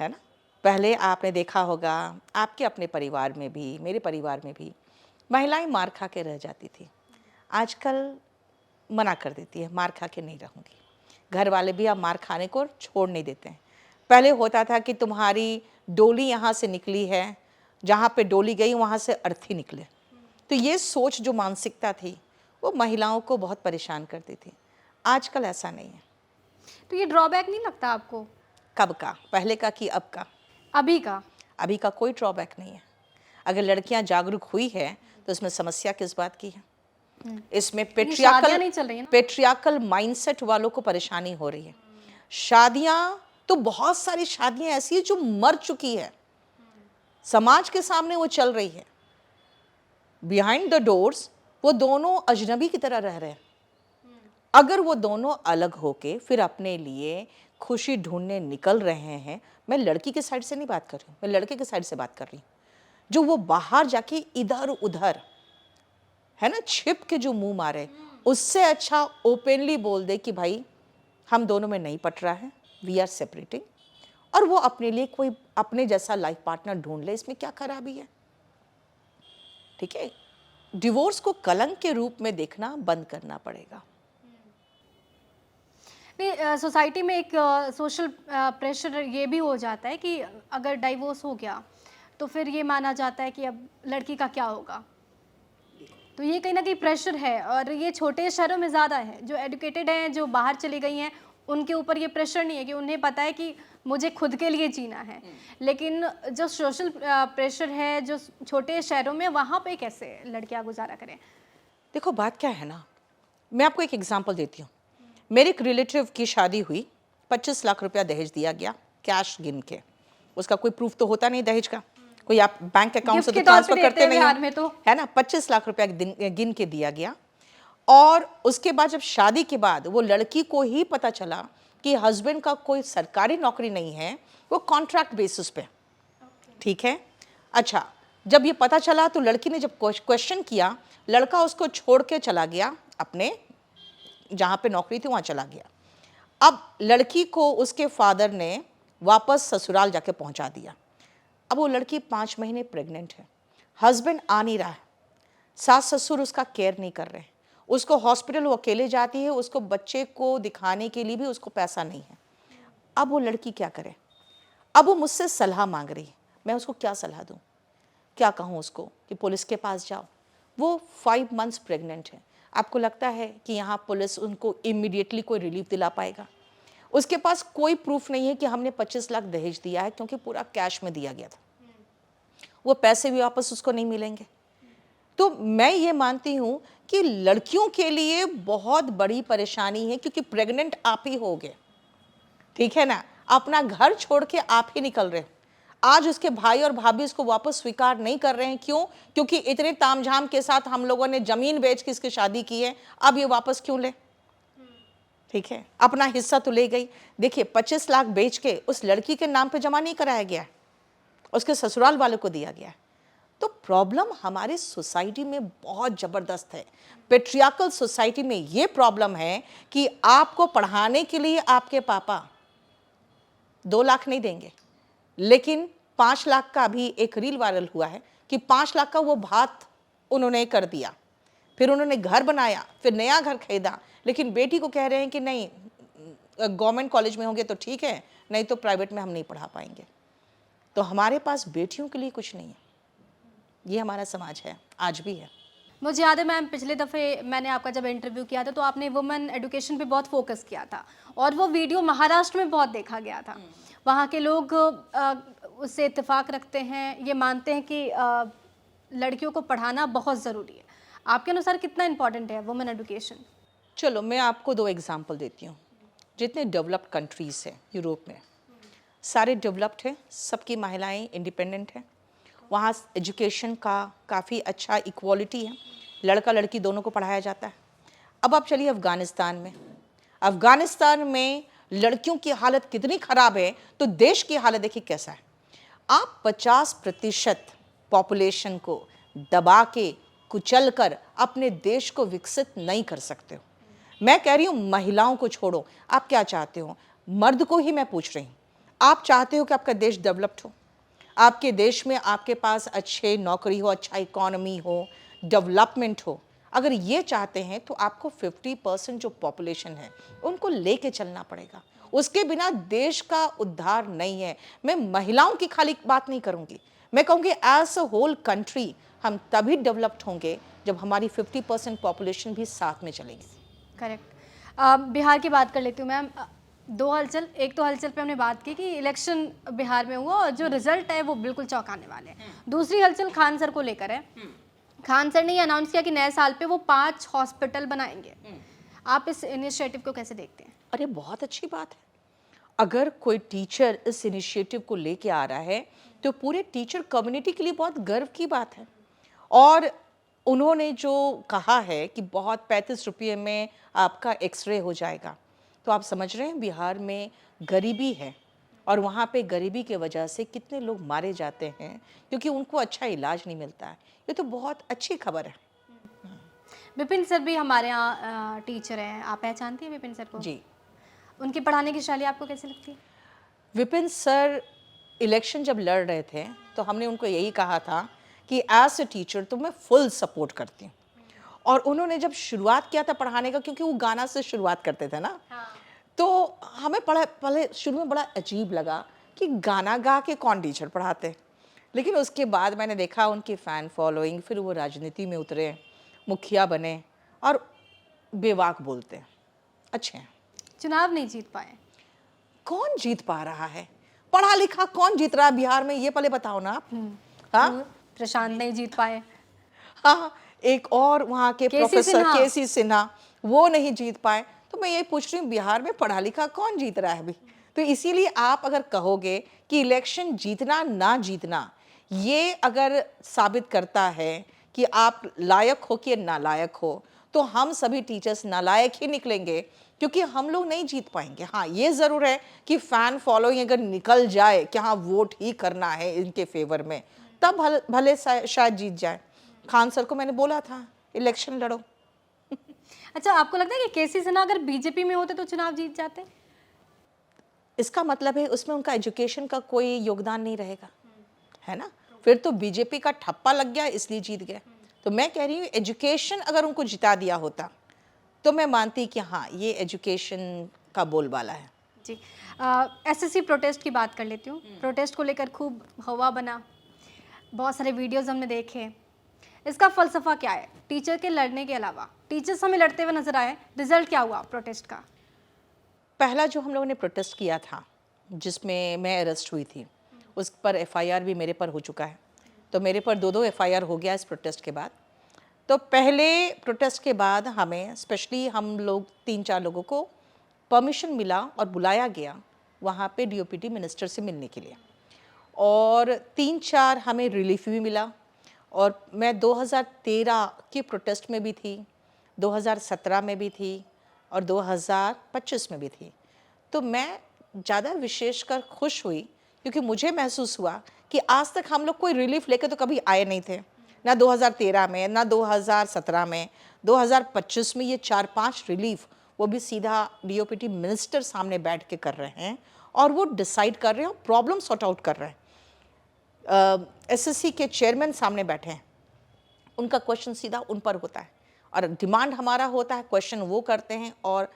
[SPEAKER 2] है ना। पहले आपने देखा होगा आपके अपने परिवार में भी, मेरे परिवार में भी महिलाएं मार खा के रह जाती थी। आजकल मना कर देती है, मार खा के नहीं रहूँगी। घर वाले भी अब मार खाने को छोड़ नहीं देते हैं। पहले होता था कि तुम्हारी डोली यहाँ से निकली है, जहाँ पे डोली गई वहाँ से अर्थी निकले। तो ये सोच जो मानसिकता थी वो महिलाओं को बहुत परेशान करती थी। आजकल ऐसा नहीं है।
[SPEAKER 1] तो ये ड्रॉबैक नहीं लगता आपको?
[SPEAKER 2] कब का? पहले का कि अब का?
[SPEAKER 1] अभी का?
[SPEAKER 2] अभी का कोई ड्रॉबैक नहीं है। अगर लड़कियां जागरूक हुई है तो इसमें समस्या किस बात की है? इसमें
[SPEAKER 1] शादियां नहीं चल रही है ना?
[SPEAKER 2] पेट्रियाकल माइंडसेट वालों को परेशानी हो रही है। शादियां तो बहुत सारी शादियां ऐसी है जो मर चुकी है, समाज के सामने वो चल रही है, बिहाइंड द डोर्स वो दोनों अजनबी की तरह रह रहे हैं। अगर वो दोनों अलग होके फिर अपने लिए खुशी ढूंढने निकल रहे हैं, मैं लड़की के साइड से नहीं बात कर रही हूँ, मैं लड़के के साइड से बात कर रही हूँ, जो वो बाहर जाके इधर उधर है ना छिप के जो मुंह मारे, उससे अच्छा ओपनली बोल दे कि भाई हम दोनों में नहीं पट रहा है, वी आर सेपरेटिंग, और वो अपने लिए कोई अपने जैसा लाइफ पार्टनर ढूंढ ले, इसमें क्या खराबी है? ठीक है, डिवोर्स को कलंक के रूप में देखना बंद करना पड़ेगा।
[SPEAKER 1] नहीं, सोसाइटी में एक सोशल प्रेशर ये भी हो जाता है कि अगर डाइवोर्स हो गया तो फिर ये माना जाता है कि अब लड़की का क्या होगा। तो ये कहीं ना कहीं प्रेशर है, और ये छोटे शहरों में ज़्यादा है। जो एजुकेटेड हैं, जो बाहर चली गई हैं, उनके ऊपर ये प्रेशर नहीं है कि उन्हें पता है कि मुझे खुद के लिए जीना है। लेकिन जो सोशल प्रेशर है जो छोटे शहरों में, वहाँ पे कैसे लड़कियाँ गुजारा करें?
[SPEAKER 2] देखो बात क्या है ना, मैं आपको एक एग्जांपल देती हूँ। मेरे एक रिलेटिव की शादी हुई, 25 लाख रुपया दहेज दिया गया, कैश गिन के। उसका कोई प्रूफ तो होता नहीं दहेज का, कोई आप बैंक अकाउंट से तो ट्रांसफर करते नहीं
[SPEAKER 1] बिहार में तो
[SPEAKER 2] है ना। 25 लाख रुपया गिन के दिया गया। और उसके बाद जब शादी के बाद वो लड़की को ही पता चला कि हस्बैंड का कोई सरकारी नौकरी नहीं है, वो कॉन्ट्रैक्ट बेसिस पे, ठीक है। अच्छा, जब ये पता चला तो लड़की ने जब क्वेश्चन किया, लड़का उसको छोड़ के चला गया, अपने जहाँ पे नौकरी थी वहाँ चला गया। अब लड़की को उसके फादर ने वापस ससुराल जाके पहुँचा दिया। अब वो लड़की 5 महीने प्रेग्नेंट है, हस्बैंड आ नहीं रहा है, सास ससुर उसका केयर नहीं कर रहे, उसको हॉस्पिटल वो अकेले जाती है, उसको बच्चे को दिखाने के लिए भी उसको पैसा नहीं है। अब वो लड़की क्या करे? अब वो मुझसे सलाह मांग रही है। मैं उसको क्या सलाह दूँ, क्या कहूँ उसको कि पुलिस के पास जाओ? वो 5 मंथ्स प्रेग्नेंट है। आपको लगता है कि यहाँ पुलिस उनको इमीडिएटली कोई रिलीफ दिला पाएगा? उसके पास कोई प्रूफ नहीं है कि हमने 25 लाख दहेज दिया है, क्योंकि पूरा कैश में दिया गया था। वो पैसे भी वापस उसको नहीं मिलेंगे। तो मैं ये मानती हूँ कि लड़कियों के लिए बहुत बड़ी परेशानी है, क्योंकि प्रेग्नेंट आप ही होगे, ठीक है ना, अपना घर छोड़ के आप ही निकल रहे हो। आज उसके भाई और भाभी उसको वापस स्वीकार नहीं कर रहे हैं। क्यों? क्योंकि इतने तामझाम के साथ हम लोगों ने जमीन बेच के इसकी शादी की है, अब ये वापस क्यों ले? ठीक है, अपना हिस्सा तो ले गई। देखिए 25 लाख बेच के उस लड़की के नाम पे जमा नहीं कराया गया, उसके ससुराल वालों को दिया गया। तो प्रॉब्लम हमारी सोसाइटी में बहुत ज़बरदस्त है। पेट्रियार्कल सोसाइटी में ये प्रॉब्लम है कि आपको पढ़ाने के लिए आपके पापा 2 लाख नहीं देंगे, लेकिन 5 लाख का भी एक रील वायरल हुआ है कि 5 लाख का वो भात उन्होंने कर दिया, फिर उन्होंने घर बनाया, फिर नया घर खरीदा, लेकिन बेटी को कह रहे हैं कि नहीं गवर्नमेंट कॉलेज में होंगे तो ठीक है, नहीं तो प्राइवेट में हम नहीं पढ़ा पाएंगे। तो हमारे पास बेटियों के लिए कुछ नहीं है। ये हमारा समाज है, आज भी है।
[SPEAKER 1] मुझे याद है मैम, पिछले दफ़े मैंने आपका जब इंटरव्यू किया था तो आपने वुमेन एजुकेशन पे बहुत फोकस किया था, और वो वीडियो महाराष्ट्र में बहुत देखा गया था। वहाँ के लोग उससे इत्तेफाक रखते हैं, ये मानते हैं कि लड़कियों को पढ़ाना बहुत ज़रूरी है। आपके अनुसार कितना इम्पॉर्टेंट है वुमेन एजुकेशन?
[SPEAKER 2] चलो मैं आपको 2 एग्जाम्पल देती हूँ। जितने डेवलप्ड कंट्रीज़ हैं यूरोप में, सारे डेवलप्ड हैं, सबकी महिलाएं इंडिपेंडेंट हैं, वहाँ एजुकेशन का काफ़ी अच्छा इक्वालिटी है, लड़का लड़की दोनों को पढ़ाया जाता है। अब आप चलिए अफगानिस्तान में। अफगानिस्तान में लड़कियों की हालत कितनी खराब है, तो देश की हालत देखिए कैसा है। आप 50% पॉपुलेशन को दबा के कुचल कर अपने देश को विकसित नहीं कर सकते हो। मैं कह रही हूं महिलाओं को छोड़ो, आप क्या चाहते हो? मर्द को ही मैं पूछ रही हूं, आप चाहते हो कि आपका देश डेवलप्ड हो, आपके देश में आपके पास अच्छे नौकरी हो, अच्छा इकोनॉमी हो, डेवलपमेंट हो? अगर ये चाहते हैं तो आपको 50% जो पॉपुलेशन है उनको लेके चलना पड़ेगा। उसके बिना देश का उद्धार नहीं है। मैं महिलाओं की खाली बात नहीं करूंगी, मैं कहूंगी एज अ होल कंट्री हम तभी डेवलप्ड होंगे जब हमारी 50% पॉपुलेशन भी साथ में चलेगी।
[SPEAKER 1] करेक्ट। बिहार की बात कर लेती हूँ मैम। दो हलचल, एक तो हलचल पे हमने बात की कि इलेक्शन बिहार में हुआ और जो रिजल्ट है वो बिल्कुल चौंकाने वाले हैं। दूसरी हलचल खान सर को लेकर है। खान सर ने ये अनाउंस किया कि नए साल पे वो 5 हॉस्पिटल बनाएंगे। आप इस इनिशिएटिव को कैसे देखते हैं?
[SPEAKER 2] अरे बहुत अच्छी बात है। अगर कोई टीचर इस इनिशिएटिव को लेके आ रहा है तो पूरे टीचर कम्युनिटी के लिए बहुत गर्व की बात है। और उन्होंने जो कहा है कि बहुत 35 रुपये में आपका एक्सरे हो जाएगा, तो आप समझ रहे हैं बिहार में गरीबी है और वहाँ पे गरीबी के वजह से कितने लोग मारे जाते हैं क्योंकि उनको अच्छा इलाज नहीं मिलता है। ये तो बहुत अच्छी खबर है।
[SPEAKER 1] विपिन सर भी हमारे यहाँ टीचर हैं, आप पहचानती हैं विपिन सर को?
[SPEAKER 2] जी,
[SPEAKER 1] उनकी पढ़ाने की शैली आपको कैसी लगती है?
[SPEAKER 2] विपिन सर इलेक्शन जब लड़ रहे थे तो हमने उनको यही कहा था कि एज ए टीचर तो मैं फुल सपोर्ट करती हूँ। और उन्होंने जब शुरुआत किया था पढ़ाने का, क्योंकि वो गाना से शुरुआत करते थे ना,
[SPEAKER 1] हाँ।
[SPEAKER 2] तो हमें पढ़ा पहले शुरू में बड़ा अजीब लगा कि गाना गा के कौन टीचर पढ़ाते। लेकिन उसके बाद मैंने देखा उनकी फ़ैन फॉलोइंग, फिर वो राजनीति में उतरे, मुखिया बने और बेबाक बोलते हैं, अच्छे हैं।
[SPEAKER 1] चुनाव नहीं जीत पाए।
[SPEAKER 2] कौन जीत पा रहा है? पढ़ा लिखा कौन जीत रहा है बिहार में, ये पहले बताओ ना आप। हाँ,
[SPEAKER 1] प्रशांत नहीं जीत पाए।
[SPEAKER 2] हाँ, एक और वहाँ के
[SPEAKER 1] केसी
[SPEAKER 2] प्रोफेसर
[SPEAKER 1] सिन्हा।
[SPEAKER 2] केसी सिन्हा, वो नहीं जीत पाए। तो मैं ये पूछ रही हूँ बिहार में पढ़ा लिखा कौन जीत रहा है अभी? तो इसीलिए आप अगर कहोगे कि इलेक्शन जीतना ना जीतना ये अगर साबित करता है कि आप लायक हो कि नालायक हो, तो हम सभी टीचर्स नालायक ही निकलेंगे क्योंकि हम लोग नहीं जीत पाएंगे। हाँ, ये ज़रूर है कि फ़ैन फॉलोइंग अगर निकल जाए कि हाँ वोट ही करना है इनके फेवर में, तब भले शायद जीत जाए। खान सर को मैंने बोला था इलेक्शन लड़ो।
[SPEAKER 1] अच्छा, आपको लगता है कि केसी सिन्हा अगर बीजेपी में होते तो चुनाव जीत जाते?
[SPEAKER 2] इसका मतलब है उसमें उनका एजुकेशन का कोई योगदान नहीं रहेगा, है ना? फिर तो बीजेपी का ठप्पा लग गया इसलिए जीत गए। तो मैं कह रही हूँ एजुकेशन अगर उनको जिता दिया होता तो मैं मानती कि हाँ ये एजुकेशन का बोलबाला है।
[SPEAKER 1] जी। एसएससी प्रोटेस्ट की बात कर लेती हूँ। प्रोटेस्ट को लेकर खूब हवा बना, बहुत सारे वीडियोस हमने देखे। इसका फलसफा क्या है? टीचर के लड़ने के अलावा टीचर्स हमें लड़ते हुए नजर आए, रिजल्ट क्या हुआ प्रोटेस्ट का?
[SPEAKER 2] पहला जो हम लोगों ने प्रोटेस्ट किया था जिसमें मैं अरेस्ट हुई थी, उस पर एफआईआर भी मेरे पर हो चुका है। तो मेरे पर 2-2 एफआईआर हो गया इस प्रोटेस्ट के बाद। तो पहले प्रोटेस्ट के बाद हमें स्पेशली हम लोग 3-4 लोगों को परमिशन मिला और बुलाया गया वहाँ पे डीओपीटी मिनिस्टर से मिलने के लिए, और 3-4 हमें रिलीफ भी मिला। और मैं 2013 के प्रोटेस्ट में भी थी, 2017 में भी थी और 2025 में भी थी। तो मैं ज़्यादा विशेषकर खुश हुई क्योंकि मुझे महसूस हुआ कि आज तक हम लोग कोई रिलीफ लेके तो कभी आए नहीं थे, ना 2013 में, ना 2017 में। 2025 में ये 4-5 रिलीफ वो भी सीधा डीओपीटी मिनिस्टर सामने बैठ के कर रहे हैं और वो डिसाइड कर रहे हैं और प्रॉब्लम सॉर्ट आउट कर रहे हैं। एसएससी के चेयरमैन सामने बैठे हैं, उनका क्वेश्चन सीधा उन पर होता है और डिमांड हमारा होता है, क्वेश्चन वो करते हैं। और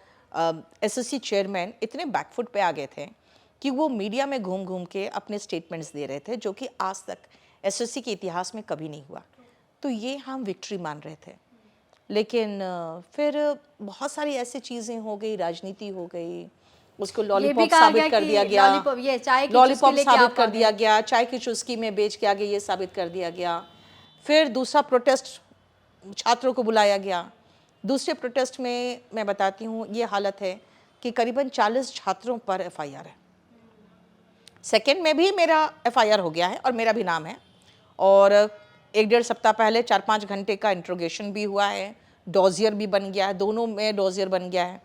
[SPEAKER 2] एसएससी चेयरमैन इतने बैकफुट पे आ गए थे कि वो मीडिया में घूम घूम के अपने स्टेटमेंट्स दे रहे थे जो कि आज तक एसएससी के इतिहास में कभी नहीं हुआ। तो ये हम विक्ट्री मान रहे थे। लेकिन फिर बहुत सारी ऐसी चीज़ें हो गई, राजनीति हो गई, उसको लॉलीपॉप साबित कर दिया गया, लॉलीपॉप साबित कर दिया गया, चाय की चुस्की में बेच के आगे ये साबित कर दिया गया। फिर दूसरा प्रोटेस्ट छात्रों को बुलाया गया। दूसरे प्रोटेस्ट में मैं बताती हूँ ये हालत है कि करीबन 40 छात्रों पर एफआईआर है। सेकेंड में भी मेरा एफआईआर हो गया है और मेरा भी नाम है, और 1-1.5 सप्ताह पहले 4-5 घंटे का इंट्रोगेशन भी हुआ है, डॉजियर भी बन गया है, दोनों में डॉजियर बन गया है।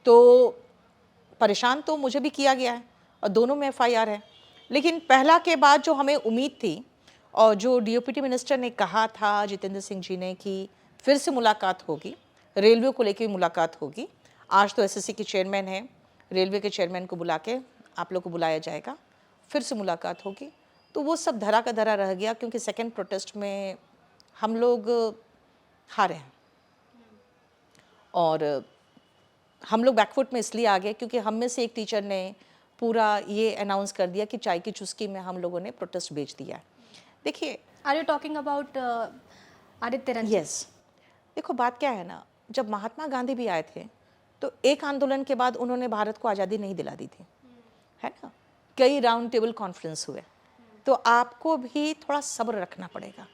[SPEAKER 2] तो परेशान तो मुझे भी किया गया है और दोनों में एफआईआर है। लेकिन पहला के बाद जो हमें उम्मीद थी और जो डीओपीटी मिनिस्टर ने कहा था जितेंद्र सिंह जी ने कि फिर से मुलाकात होगी, रेलवे को लेकर मुलाकात होगी। आज तो एसएससी के चेयरमैन हैं, रेलवे के चेयरमैन को बुला के आप लोग को बुलाया जाएगा, फिर से मुलाकात होगी। तो वो सब धरा का धरा रह गया क्योंकि सेकेंड प्रोटेस्ट में हम लोग हारे हैं और हम लोग बैकफुट में इसलिए आ गए क्योंकि हम में से एक टीचर ने पूरा ये अनाउंस कर दिया कि चाय की चुस्की में हम लोगों ने प्रोटेस्ट भेज दिया है। देखिए,
[SPEAKER 1] are you talking about Aditya Ranjan?
[SPEAKER 2] Yes, देखो बात क्या है ना, जब महात्मा गांधी भी आए थे तो एक आंदोलन के बाद उन्होंने भारत को आज़ादी नहीं दिला दी थी, है ना। कई राउंड टेबल कॉन्फ्रेंस हुए, तो आपको भी थोड़ा सब्र रखना पड़ेगा।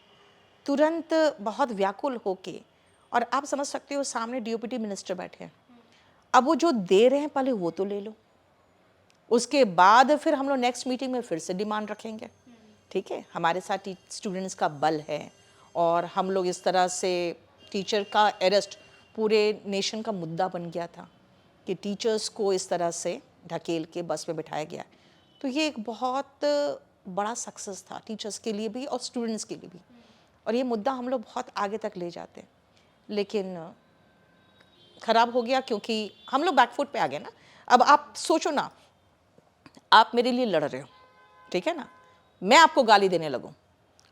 [SPEAKER 2] तुरंत बहुत व्याकुल होके, और आप समझ सकते हो सामने डीओपीटी मिनिस्टर बैठे हैं, अब वो जो दे रहे हैं पहले वो तो ले लो, उसके बाद फिर हम लोग नेक्स्ट मीटिंग में फिर से डिमांड रखेंगे। ठीक है, हमारे साथ स्टूडेंट्स का बल है और हम लोग इस तरह से टीचर का अरेस्ट पूरे नेशन का मुद्दा बन गया था कि टीचर्स को इस तरह से ढकेल के बस में बिठाया गया। तो ये एक बहुत बड़ा सक्सेस था टीचर्स के लिए भी और स्टूडेंट्स के लिए भी, और ये मुद्दा हम लोग बहुत आगे तक ले जाते हैं, लेकिन ख़राब हो गया क्योंकि हम लोग बैकफुट पे आ गए ना। अब आप सोचो ना, आप मेरे लिए लड़ रहे हो, ठीक है ना, मैं आपको गाली देने लगूं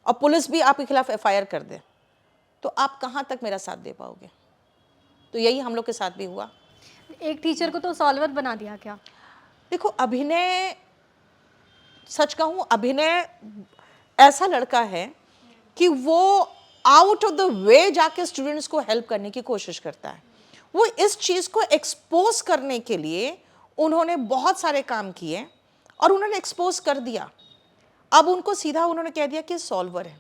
[SPEAKER 2] और पुलिस भी आपके खिलाफ एफआईआर कर दे, तो आप कहाँ तक मेरा साथ दे पाओगे। तो यही हम लोग के साथ भी हुआ।
[SPEAKER 1] एक टीचर को तो सॉल्वर बना दिया क्या?
[SPEAKER 2] देखो, अभिनय, सच कहूँ, अभिनय ऐसा लड़का है कि वो आउट ऑफ द वे जाके स्टूडेंट्स को हेल्प करने की कोशिश करता है। वो इस चीज़ को एक्सपोज करने के लिए उन्होंने बहुत सारे काम किए और उन्होंने एक्सपोज कर दिया। अब उनको सीधा उन्होंने कह दिया कि सॉल्वर है।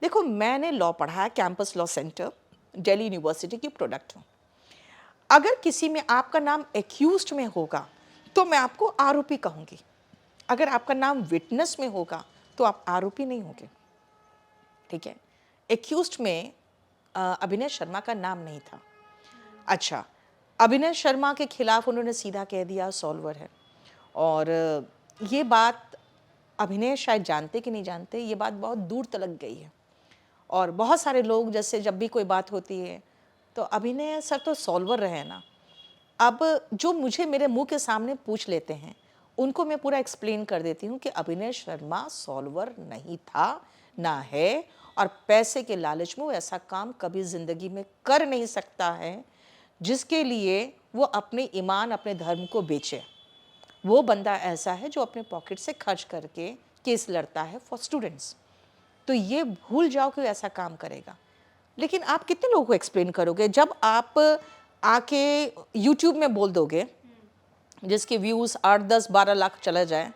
[SPEAKER 2] देखो, मैंने लॉ पढ़ा है, campus law centre, Delhi university की प्रोडक्ट हूँ। अगर किसी में आपका नाम एक्यूज्ड में होगा तो मैं आपको आरोपी कहूँगी, अगर आपका नाम विटनेस में होगा तो आप आरोपी नहीं होंगे, ठीक है। एक्यूज्ड में अभिनय शर्मा का नाम नहीं था। अच्छा, अभिनय शर्मा के खिलाफ उन्होंने सीधा कह दिया सॉल्वर है, और ये बात अभिनय शायद जानते कि नहीं जानते, ये बात बहुत दूर तलक गई है। और बहुत सारे लोग, जैसे जब भी कोई बात होती है तो अभिनय सर तो सॉल्वर रहे ना। अब जो मुझे मेरे मुंह के सामने पूछ लेते हैं उनको मैं पूरा एक्सप्लेन कर देती हूँ कि अभिनय शर्मा सॉल्वर नहीं था, ना है, और पैसे के लालच में वो ऐसा काम कभी ज़िंदगी में कर नहीं सकता है जिसके लिए वो अपने ईमान, अपने धर्म को बेचे। वो बंदा ऐसा है जो अपने पॉकेट से खर्च करके केस लड़ता है फॉर स्टूडेंट्स। तो ये भूल जाओ कि वो ऐसा काम करेगा। लेकिन आप कितने लोगों को एक्सप्लेन करोगे? जब आप आके यूट्यूब में बोल दोगे जिसके व्यूज़ 8, 10, 12 लाख चला जाए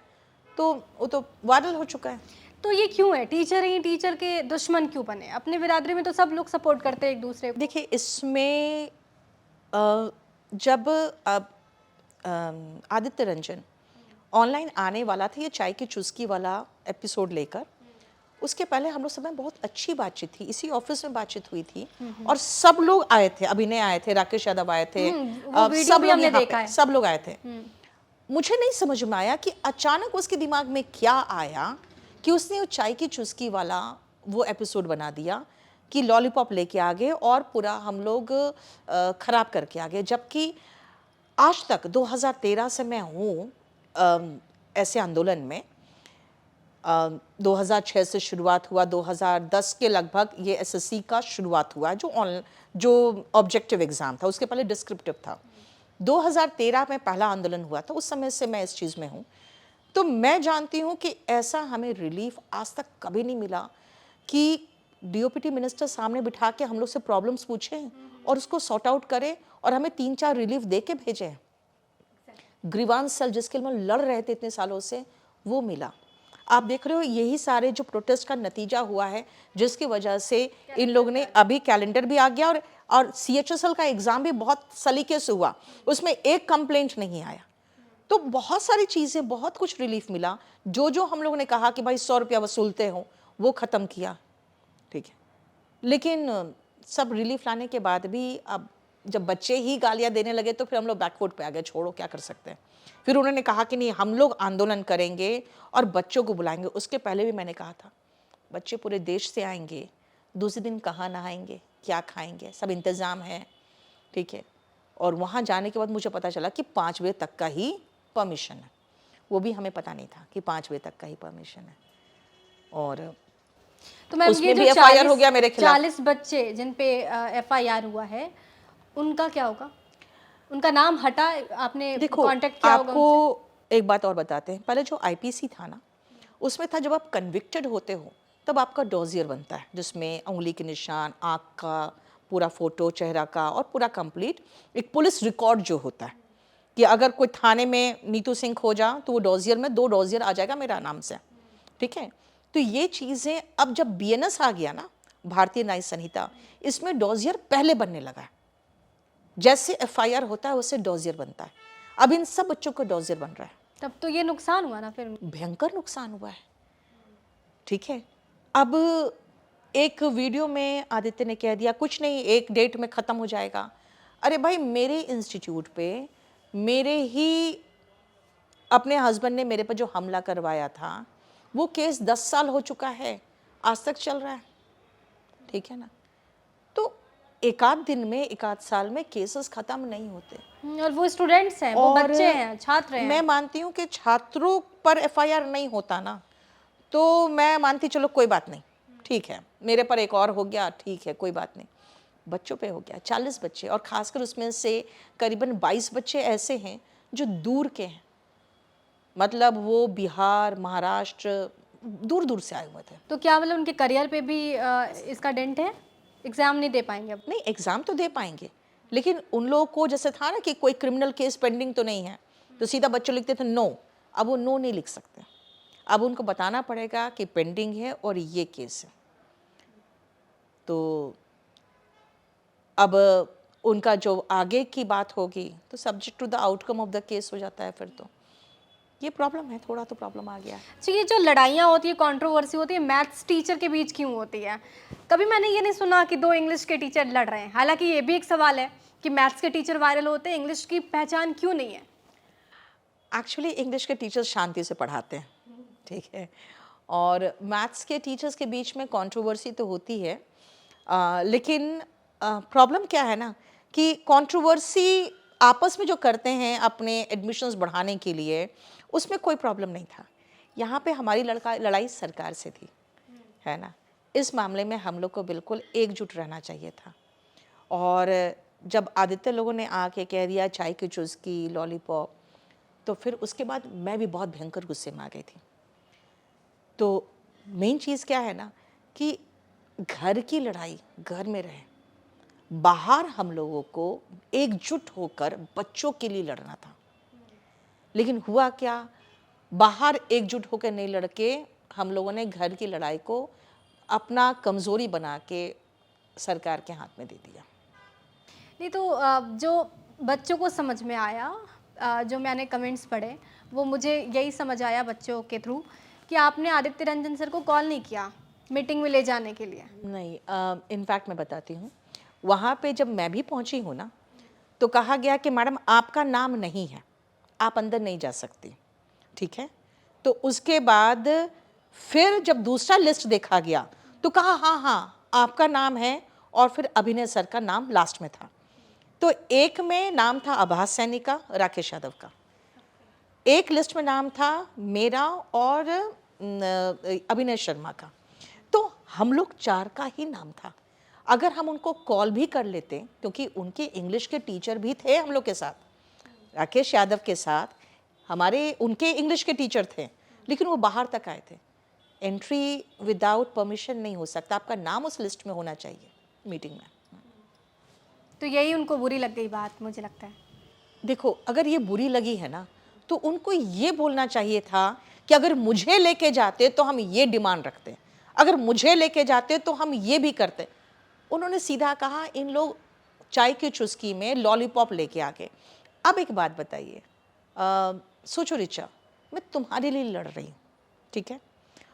[SPEAKER 2] तो वो तो वायरल हो चुका है।
[SPEAKER 1] तो ये क्यों है? टीचर ही टीचर के दुश्मन क्यों बने? अपने बिरादरी में तो सब लोग सपोर्ट करते हैं एक दूसरे को।
[SPEAKER 2] देखिए, इसमें जब आदित्य रंजन ऑनलाइन आने वाला था ये चाय की चुस्की वाला एपिसोड लेकर, उसके पहले हम लोग सब में बहुत अच्छी बातचीत थी, इसी ऑफिस में बातचीत हुई थी और सब लोग आए थे, अभिनय आए थे, राकेश यादव आए थे,
[SPEAKER 1] वो वीडियो
[SPEAKER 2] सब
[SPEAKER 1] भी
[SPEAKER 2] लोग
[SPEAKER 1] हमने
[SPEAKER 2] यहाँ
[SPEAKER 1] देखा
[SPEAKER 2] पे,
[SPEAKER 1] है।
[SPEAKER 2] सब लोग आए थे। मुझे नहीं समझ में आया कि अचानक उसके दिमाग में क्या आया कि उसने वो चाय की चुस्की वाला वो एपिसोड बना दिया कि लॉलीपॉप लेके आ गए और पूरा हम लोग खराब करके आ गए। जबकि आज तक 2013 से मैं हूँ ऐसे आंदोलन में। 2006 से शुरुआत हुआ, 2010 के लगभग ये एसएससी का शुरुआत हुआ जो ऑब्जेक्टिव एग्ज़ाम था, उसके पहले डिस्क्रिप्टिव था। 2013 में पहला आंदोलन हुआ था, उस समय से मैं इस चीज़ में हूँ। तो मैं जानती हूँ कि ऐसा हमें रिलीफ आज तक कभी नहीं मिला कि डीओपीटी मिनिस्टर सामने बिठा के हम लोग से प्रॉब्लम्स पूछे और उसको सॉर्ट आउट करे और हमें 3-4 रिलीफ दे के भेजे। ग्रीवांस सेल जिसके लिए हम लड़ रहे थे इतने सालों से, वो मिला। आप देख रहे हो यही सारे जो प्रोटेस्ट का नतीजा हुआ है, जिसकी वजह से इन लोगों ने अभी कैलेंडर भी आ गया और CHSL का एग्ज़ाम भी बहुत सलीके से हुआ, उसमें एक कंप्लेंट नहीं आया। तो बहुत सारी चीज़ें, बहुत कुछ रिलीफ मिला। जो हम लोगों ने कहा कि भाई 100 रुपया वसूलते हो, वो ख़त्म किया, ठीक है। लेकिन सब रिलीफ लाने के बाद भी अब जब बच्चे ही गालियां देने लगे तो फिर हम लोग बैकफुट पे आ गए, छोड़ो क्या कर सकते हैं। फिर उन्होंने कहा कि नहीं, हम लोग आंदोलन करेंगे और बच्चों को बुलाएंगे। उसके पहले भी मैंने कहा था, बच्चे पूरे देश से आएंगे, दूसरे दिन कहाँ नहाएंगे, क्या खाएंगे, सब इंतज़ाम है, ठीक है। और वहाँ जाने के बाद मुझे पता चला कि 5 बजे तक का ही परमिशन है। वो भी हमें पता नहीं था कि 5 बजे तक का ही परमिशन है। और
[SPEAKER 1] तो मैम, ये
[SPEAKER 2] उसमें
[SPEAKER 1] जो
[SPEAKER 2] भी एफआईआर हो गया मेरे खिलाफ।
[SPEAKER 1] 40 बच्चे जिन पे एफआईआर हुआ है, उनका क्या होगा? उनका नाम हटा, आपने
[SPEAKER 2] देखो,
[SPEAKER 1] कांटेक्ट किया होगा
[SPEAKER 2] आपको
[SPEAKER 1] उनसे?
[SPEAKER 2] एक बात और बताते हैं। पहले जो आईपीसी था ना, उसमें था जब आप कन्विक्टेड होते हो तब आपका डॉजियर बनता है, जिसमें उंगली के निशान, आँख का पूरा फोटो, चेहरा का और पूरा कंप्लीट एक पुलिस रिकॉर्ड जो होता है कि अगर कोई थाने में नीतू सिंह हो जा तो वो डॉजियर में 2 डॉजियर आ जाएगा मेरा नाम से, ठीक है। तो ये चीज़ें अब जब बीएनएस आ गया ना, भारतीय न्याय संहिता, इसमें डॉजियर पहले बनने लगा है। जैसे एफआईआर होता है उससे डॉजियर बनता है। अब इन सब बच्चों को डॉजियर बन रहा है।
[SPEAKER 1] तब तो ये नुकसान हुआ ना फिर।
[SPEAKER 2] भयंकर नुकसान हुआ है, ठीक है। अब एक वीडियो में आदित्य ने कह दिया कुछ नहीं, एक डेट में ख़त्म हो जाएगा। अरे भाई, मेरे इंस्टीट्यूट पे मेरे ही अपने हस्बैंड ने मेरे पर जो हमला करवाया था, वो केस 10 साल हो चुका है, आज तक चल रहा है, ठीक है ना। तो एक आध दिन में, एक आध साल में केसेस ख़त्म नहीं होते।
[SPEAKER 1] और वो स्टूडेंट्स हैं, वो
[SPEAKER 2] और
[SPEAKER 1] बच्चे हैं, छात्र हैं।
[SPEAKER 2] मैं मानती हूँ कि छात्रों पर एफआईआर नहीं होता ना, तो मैं मानती चलो कोई बात नहीं, ठीक है, मेरे पर एक और हो गया, ठीक है, कोई बात नहीं। बच्चों पे हो गया 40 बच्चे, और ख़ासकर उसमें से करीबन 22 बच्चे ऐसे हैं जो दूर के हैं, मतलब वो बिहार, महाराष्ट्र, दूर दूर से आए हुए थे।
[SPEAKER 1] तो क्या मतलब उनके करियर पे भी इसका डेंट है? एग्जाम नहीं दे पाएंगे अब?
[SPEAKER 2] नहीं, एग्ज़ाम तो दे पाएंगे, लेकिन उन लोगों को जैसे था ना कि कोई क्रिमिनल केस पेंडिंग तो नहीं है, तो सीधा बच्चे लिखते थे नो। अब वो नो नहीं लिख सकते, अब उनको बताना पड़ेगा कि पेंडिंग है और ये केस है। तो अब उनका जो आगे की बात होगी तो subject to the outcome of the case हो जाता है। फिर तो ये प्रॉब्लम है, थोड़ा तो प्रॉब्लम आ गया है।
[SPEAKER 1] अच्छा, ये जो लड़ाइयाँ होती है, कंट्रोवर्सी होती है, मैथ्स टीचर के बीच क्यों होती है? कभी मैंने ये नहीं सुना कि 2 इंग्लिश के टीचर लड़ रहे हैं। हालांकि ये भी एक सवाल है कि मैथ्स के टीचर वायरल होते हैं, इंग्लिश की पहचान क्यों नहीं है?
[SPEAKER 2] एक्चुअली इंग्लिश के टीचर्स शांति से पढ़ाते हैं, ठीक है, और मैथ्स के टीचर्स के बीच में कंट्रोवर्सी तो होती है, लेकिन प्रॉब्लम क्या है ना कि कंट्रोवर्सी आपस में जो करते हैं अपने एडमिशन्स बढ़ाने के लिए, उसमें कोई प्रॉब्लम नहीं था। यहाँ पे हमारी लड़ाई सरकार से थी, है ना। इस मामले में हम लोग को बिल्कुल एकजुट रहना चाहिए था। और जब आदित्य लोगों ने आके कह दिया चाय की चुस्की, लॉलीपॉप, तो फिर उसके बाद मैं भी बहुत भयंकर गुस्से में आ गई थी। तो मेन चीज़ क्या है ना कि घर की लड़ाई घर में रहे, बाहर हम लोगों को एकजुट होकर बच्चों के लिए लड़ना था। लेकिन हुआ क्या, बाहर एकजुट होकर नहीं लड़के हम लोगों ने घर की लड़ाई को अपना कमज़ोरी बना के सरकार के हाथ में दे दिया।
[SPEAKER 1] नहीं तो जो बच्चों को समझ में आया, जो मैंने कमेंट्स पढ़े, वो मुझे यही समझ आया बच्चों के थ्रू कि आपने आदित्य रंजन सर को कॉल नहीं किया मीटिंग में ले जाने के लिए।
[SPEAKER 2] नहीं, इनफैक्ट मैं बताती हूँ, वहाँ पे जब मैं भी पहुँची हूँ ना, तो कहा गया कि मैडम आपका नाम नहीं है, आप अंदर नहीं जा सकती, ठीक है। तो उसके बाद फिर जब दूसरा लिस्ट देखा गया तो कहा हाँ हाँ आपका नाम है, और फिर अभिनय सर का नाम लास्ट में था। तो एक में नाम था आभास सैनी का, राकेश यादव का, एक लिस्ट में नाम था मेरा और अभिनय शर्मा का। तो हम लोग 4 का ही नाम था। अगर हम उनको कॉल भी कर लेते, क्योंकि उनके इंग्लिश के टीचर भी थे हम लोग के साथ, राकेश यादव के साथ हमारे उनके इंग्लिश के टीचर थे, लेकिन वो बाहर तक आए थे। एंट्री विदाउट परमिशन नहीं हो सकता, आपका नाम उस लिस्ट में होना चाहिए मीटिंग में।
[SPEAKER 1] तो यही उनको बुरी लग गई बात, मुझे लगता है।
[SPEAKER 2] देखो, अगर ये बुरी लगी है ना, तो उनको ये बोलना चाहिए था कि अगर मुझे लेके जाते तो हम ये डिमांड रखते, अगर मुझे लेके जाते तो हम ये भी करते। उन्होंने सीधा कहा इन लोग चाय की चुस्की में लॉलीपॉप लेके आ गए। अब एक बात बताइए, सोचो रिचा, मैं तुम्हारे लिए लड़ रही हूँ, ठीक है,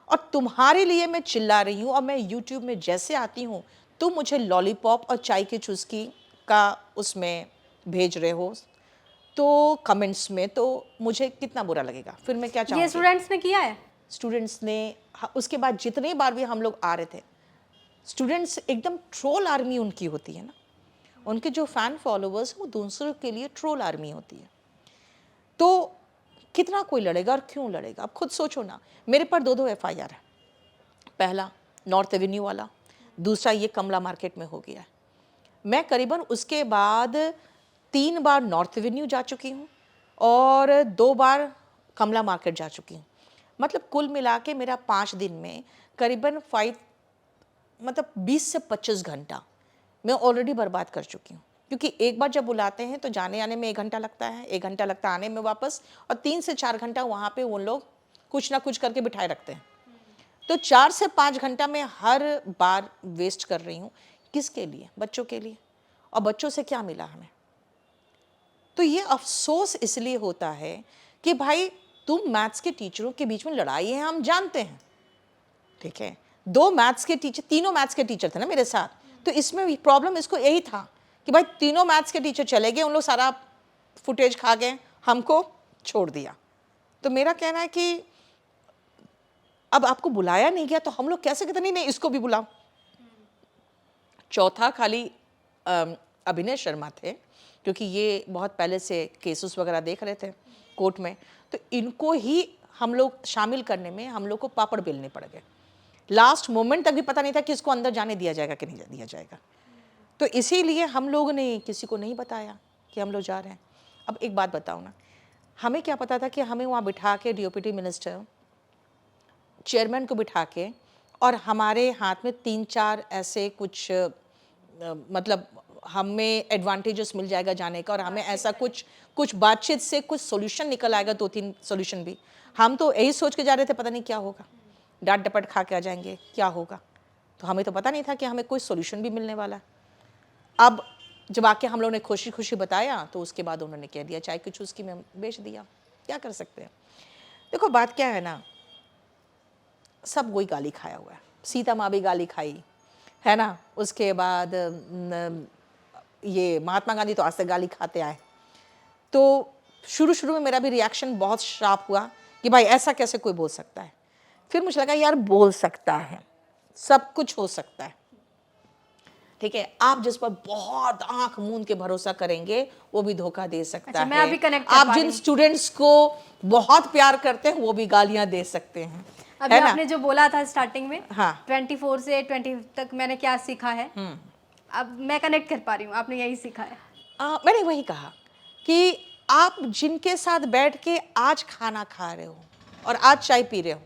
[SPEAKER 2] और तुम्हारे लिए मैं चिल्ला रही हूँ, और मैं यूट्यूब में जैसे आती हूँ तुम मुझे लॉलीपॉप और चाय की चुस्की का उसमें भेज रहे हो तो कमेंट्स में, तो मुझे कितना बुरा लगेगा, फिर मैं क्या
[SPEAKER 1] ये
[SPEAKER 2] चाहूँगी।
[SPEAKER 1] स्टूडेंट्स ने किया है?
[SPEAKER 2] स्टूडेंट्स ने उसके बाद जितने बार भी हम लोग आ रहे थे, स्टूडेंट्स एकदम ट्रोल आर्मी उनकी होती है ना, उनके जो फैन फॉलोअर्स वो दूसरों के लिए ट्रोल आर्मी होती है। तो कितना कोई लड़ेगा और क्यों लड़ेगा, आप खुद सोचो ना। मेरे पर 2 FIR है, पहला नॉर्थ एवेन्यू वाला, दूसरा ये कमला मार्केट में हो गया है। मैं करीबन उसके बाद 3 बार नॉर्थ एवेन्यू जा चुकी हूँ और 2 बार कमला मार्केट जा चुकी हूँ। मतलब कुल मिला के मेरा 5 दिन में करीबन 20 से 25 घंटा मैं ऑलरेडी बर्बाद कर चुकी हूँ। क्योंकि एक बार जब बुलाते हैं तो जाने आने में 1 घंटा लगता है, 1 घंटा लगता है आने में वापस, और 3 से 4 घंटा वहाँ पे उन लोग कुछ ना कुछ करके बिठाए रखते हैं। तो 4 से 5 घंटा मैं हर बार वेस्ट कर रही हूँ। किसके लिए? बच्चों के लिए। और बच्चों से क्या मिला हमें? तो ये अफसोस इसलिए होता है कि भाई तुम मैथ्स के टीचरों के बीच में लड़ाई है, हम जानते हैं, ठीक है। 2 मैथ्स के टीचर, तीनों मैथ्स के टीचर थे ना मेरे साथ, तो इसमें भी प्रॉब्लम इसको यही था कि भाई तीनों मैथ्स के टीचर चले गए, उन लोग सारा फुटेज खा गए, हमको छोड़ दिया। तो मेरा कहना है कि अब आपको बुलाया नहीं गया तो हम लोग कैसे कहते नहीं इसको भी बुलाओ। चौथा खाली अभिनय शर्मा थे, क्योंकि ये बहुत पहले से केसेस वगैरह देख रहे थे कोर्ट में, तो इनको ही हम लोग शामिल करने में हम लोग को पापड़ बेलने पड़ गए। लास्ट मोमेंट तक भी पता नहीं था कि इसको अंदर जाने दिया जाएगा कि नहीं दिया जाएगा। तो इसीलिए हम लोग ने किसी को नहीं बताया कि हम लोग जा रहे हैं। अब एक बात बताओ ना, हमें क्या पता था कि हमें वहाँ बिठा के DOPT मिनिस्टर चेयरमैन को बिठा के और हमारे हाथ में 3-4 ऐसे कुछ मतलब हमें एडवांटेजेस मिल जाएगा जाने का, और हमें ऐसा कुछ बातचीत से कुछ सॉल्यूशन निकल आएगा, 2-3 सॉल्यूशन भी। हम तो यही सोच के जा रहे थे पता नहीं क्या होगा, डांट डपट खा के आ जाएंगे, क्या होगा। तो हमें तो पता नहीं था कि हमें कोई सॉल्यूशन भी मिलने वाला है। अब जब आके हम लोगों ने खुशी खुशी बताया तो उसके बाद उन्होंने कह दिया चाय की चुस्की में बेच दिया। क्या कर सकते हैं। देखो बात क्या है ना, सब वही गाली खाया हुआ है। सीता माँ भी गाली खाई है ना, उसके बाद ये महात्मा गांधी तो आज तक गाली खाते आए। तो शुरू में मेरा भी रिएक्शन बहुत शार्प हुआ कि भाई ऐसा कैसे कोई बोल सकता है। फिर मुझे लगा यार बोल सकता है, सब कुछ हो सकता है, ठीक है। आप जिस पर बहुत आंख मूंद के भरोसा करेंगे वो भी धोखा दे सकता
[SPEAKER 1] अच्छा,
[SPEAKER 2] है।
[SPEAKER 1] मैं अभी कनेक्ट कर
[SPEAKER 2] आप
[SPEAKER 1] पा रही
[SPEAKER 2] जिन
[SPEAKER 1] हूँ।
[SPEAKER 2] स्टूडेंट्स को बहुत प्यार करते हैं वो भी गालियां दे सकते हैं,
[SPEAKER 1] अभी
[SPEAKER 2] है ना।
[SPEAKER 1] आपने जो बोला था स्टार्टिंग में,
[SPEAKER 2] हाँ
[SPEAKER 1] 24 से 20 तक मैंने क्या सीखा है, अब मैं कनेक्ट कर पा रही हूँ, आपने यही सीखा है।
[SPEAKER 2] मैंने वही कहा कि आप जिनके साथ बैठ के आज खाना खा रहे हो और आज चाय पी रहे हो,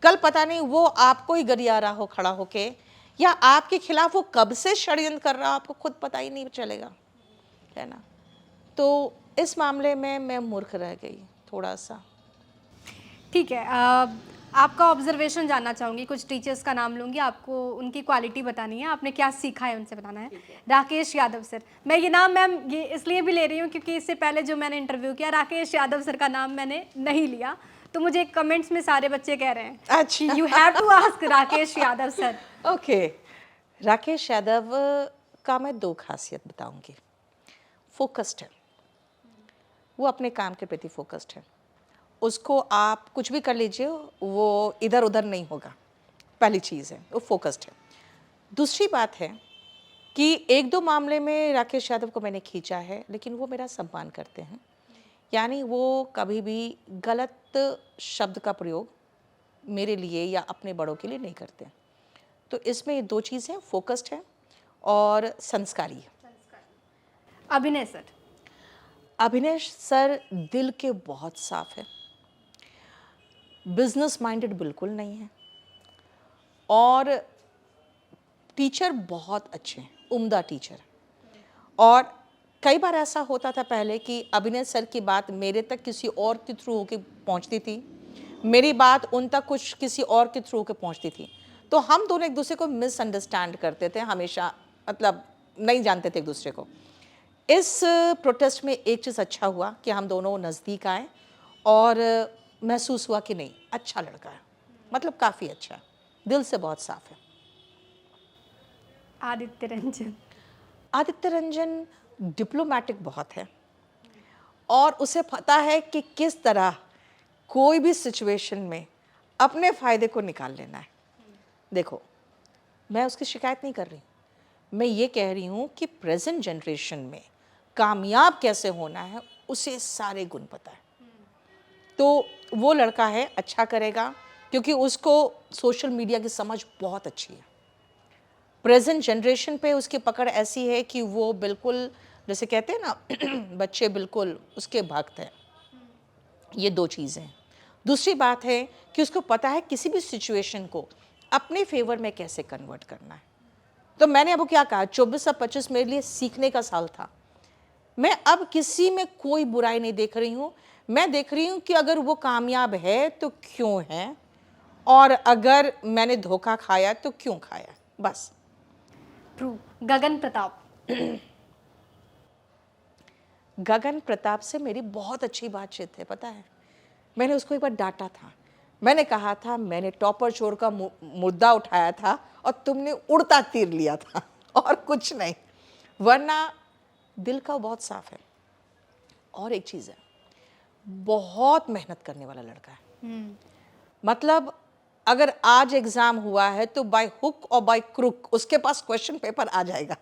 [SPEAKER 2] कल पता नहीं वो आपको ही गरिया रहा हो खड़ा होके, या आपके खिलाफ वो कब से षड्यंत्र कर रहा हो आपको खुद पता ही नहीं चलेगा, है ना। तो इस मामले में मैं मूर्ख रह गई थोड़ा सा।
[SPEAKER 1] ठीक है, आपका ऑब्जर्वेशन जानना चाहूँगी, कुछ टीचर्स का नाम लूँगी, आपको उनकी क्वालिटी बतानी है, आपने क्या सीखा है उनसे बताना है। राकेश यादव सर, मैं ये नाम मैम ये इसलिए भी ले रही हूँ क्योंकि इससे पहले जो मैंने इंटरव्यू किया राकेश यादव सर का नाम मैंने नहीं लिया, तो मुझे कमेंट्स में सारे बच्चे कह रहे हैं
[SPEAKER 2] अच्छा।
[SPEAKER 1] You have to ask Rakesh Yadav sir.
[SPEAKER 2] Okay, Rakesh Yadav का मैं 2 खासियत बताऊंगी। फोकस्ड है, वो अपने काम के प्रति फोकस्ड है, उसको आप कुछ भी कर लीजिए वो इधर उधर नहीं होगा, पहली चीज़ है वो फोकस्ड है। दूसरी बात है कि 1-2 मामले में राकेश यादव को मैंने खींचा है, लेकिन वो मेरा सम्मान करते हैं, यानी वो कभी भी गलत शब्द का प्रयोग मेरे लिए या अपने बड़ों के लिए नहीं करते। तो इसमें ये 2 चीज़ें, फोकस्ड है और संस्कारी है।
[SPEAKER 1] अभिनय सर,
[SPEAKER 2] अभिनय सर दिल के बहुत साफ है, बिजनेस माइंडेड बिल्कुल नहीं है, और टीचर बहुत अच्छे हैं, उम्दा टीचर। और कई बार ऐसा होता था पहले कि अभिनय सर की बात मेरे तक किसी और के थ्रू होके पहुंचती थी, मेरी बात उन तक कुछ किसी और के थ्रू होके पहुंचती थी, तो हम दोनों एक दूसरे को मिसअंडरस्टैंड करते थे हमेशा, मतलब नहीं जानते थे एक दूसरे को। इस प्रोटेस्ट में एक चीज़ अच्छा हुआ कि हम दोनों नज़दीक आए और महसूस हुआ कि नहीं अच्छा लड़का है, मतलब काफ़ी अच्छा है, दिल से बहुत साफ है।
[SPEAKER 1] आदित्य रंजन।
[SPEAKER 2] आदित्य रंजन डिप्लोमेटिक बहुत है और उसे पता है कि किस तरह कोई भी सिचुएशन में अपने फ़ायदे को निकाल लेना है। देखो, मैं उसकी शिकायत नहीं कर रही, मैं ये कह रही हूँ कि प्रेजेंट जनरेशन में कामयाब कैसे होना है उसे सारे गुण पता है। तो वो लड़का है, अच्छा करेगा क्योंकि उसको सोशल मीडिया की समझ बहुत अच्छी है। प्रेजेंट जनरेशन पे उसकी पकड़ ऐसी है कि वो बिल्कुल, जैसे कहते हैं ना बच्चे बिल्कुल उसके भक्त हैं। ये दो चीज़ें हैं। दूसरी बात है कि उसको पता है किसी भी सिचुएशन को अपने फेवर में कैसे कन्वर्ट करना है। तो मैंने अब क्या कहा, 24 और 25 मेरे लिए सीखने का साल था। मैं अब किसी में कोई बुराई नहीं देख रही हूँ। मैं देख रही हूँ कि अगर वो कामयाब है तो क्यों है, और अगर मैंने धोखा खाया तो क्यों खाया, बस।
[SPEAKER 1] ट्रू। गगन प्रताप।
[SPEAKER 2] गगन प्रताप से मेरी बहुत अच्छी बातचीत है, पता है। मैंने उसको एक बार डांटा था। मैंने कहा था मैंने टॉपर चोर का मुद्दा उठाया था और तुमने उड़ता तीर लिया था और कुछ नहीं, वरना दिल का बहुत साफ है। और एक चीज़ है, बहुत मेहनत करने वाला लड़का है। मतलब अगर आज एग्ज़ाम हुआ है तो बाय हुक और बाय क्रुक उसके पास क्वेश्चन पेपर आ जाएगा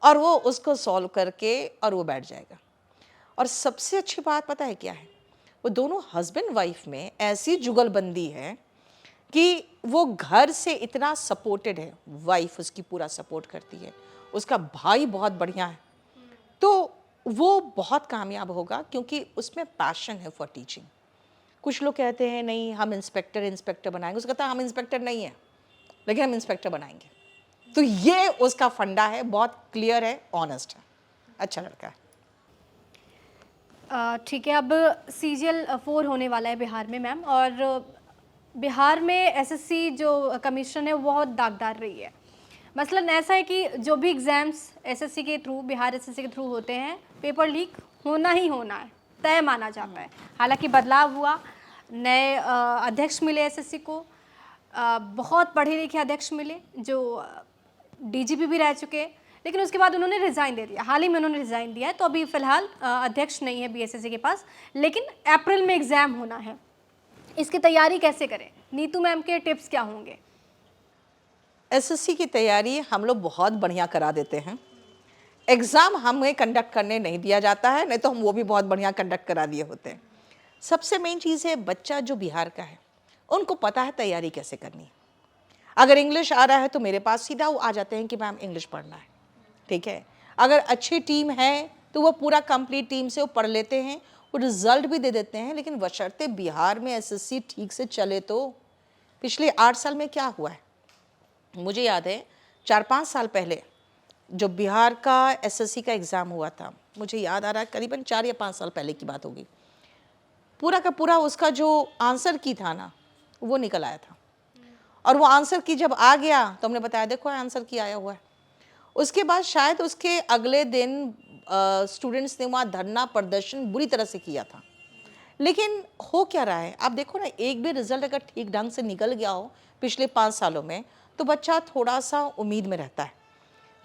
[SPEAKER 2] और वो उसको सॉल्व करके और वो बैठ जाएगा। और सबसे अच्छी बात पता है क्या है, वो दोनों हस्बैंड वाइफ में ऐसी जुगलबंदी है कि वो घर से इतना सपोर्टेड है, वाइफ उसकी पूरा सपोर्ट करती है, उसका भाई बहुत बढ़िया है, तो वो बहुत कामयाब होगा क्योंकि उसमें पैशन है फॉर टीचिंग। कुछ लोग कहते हैं नहीं हम इंस्पेक्टर बनाएंगे, उसको कहता है हम इंस्पेक्टर नहीं है लेकिन हम इंस्पेक्टर बनाएंगे। तो ये उसका फंडा है, बहुत क्लियर है, ऑनेस्ट है, अच्छा लड़का है।
[SPEAKER 1] ठीक है, अब सीजीएल 4 होने वाला है बिहार में मैम, और बिहार में एसएससी जो कमीशन है वो बहुत दागदार रही है। मसलन ऐसा है कि जो भी एग्ज़ाम्स एसएससी के थ्रू, बिहार एसएससी के थ्रू होते हैं, पेपर लीक होना ही होना है, तय माना जाता है। हालांकि बदलाव हुआ, नए अध्यक्ष मिले एसएससी को, बहुत पढ़े लिखे अध्यक्ष मिले जो डीजीपी भी रह चुके, लेकिन उसके बाद उन्होंने रिज़ाइन दे दिया। हाल ही में उन्होंने रिज़ाइन दिया है, तो अभी फ़िलहाल अध्यक्ष नहीं है बीएसएससी के पास, लेकिन अप्रैल में एग्ज़ाम होना है। इसकी तैयारी कैसे करें? नीतू मैम के टिप्स क्या होंगे?
[SPEAKER 2] एसएससी की तैयारी हम लोग बहुत बढ़िया करा देते हैं। एग्ज़ाम हमें कंडक्ट करने नहीं दिया जाता है, नहीं तो हम वो भी बहुत बढ़िया कंडक्ट करा दिए होते हैं। सबसे मेन चीज़ है, बच्चा जो बिहार का है उनको पता है तैयारी कैसे करनी है। अगर इंग्लिश आ रहा है तो मेरे पास सीधा वो आ जाते हैं कि मैम इंग्लिश पढ़ना है, ठीक है। अगर अच्छी टीम है तो वो पूरा कंप्लीट टीम से वो पढ़ लेते हैं, वो रिजल्ट भी दे देते हैं। लेकिन बशर्ते बिहार में एसएससी ठीक से चले। तो पिछले 8 साल में क्या हुआ है, मुझे याद है 4-5 साल पहले जो बिहार का एसएससी का एग्ज़ाम हुआ था, मुझे याद आ रहा है करीबन 4 या 5 साल पहले की बात होगी, पूरा का पूरा उसका जो आंसर की था ना वो निकल आया था। और वो आंसर की जब आ गया तो हमने बताया देखो आंसर की आया हुआ है। उसके बाद शायद उसके अगले दिन स्टूडेंट्स ने वहाँ धरना प्रदर्शन बुरी तरह से किया था। लेकिन हो क्या रहा है, आप देखो ना, एक भी रिजल्ट अगर ठीक ढंग से निकल गया हो पिछले 5 सालों में तो बच्चा थोड़ा सा उम्मीद में रहता है।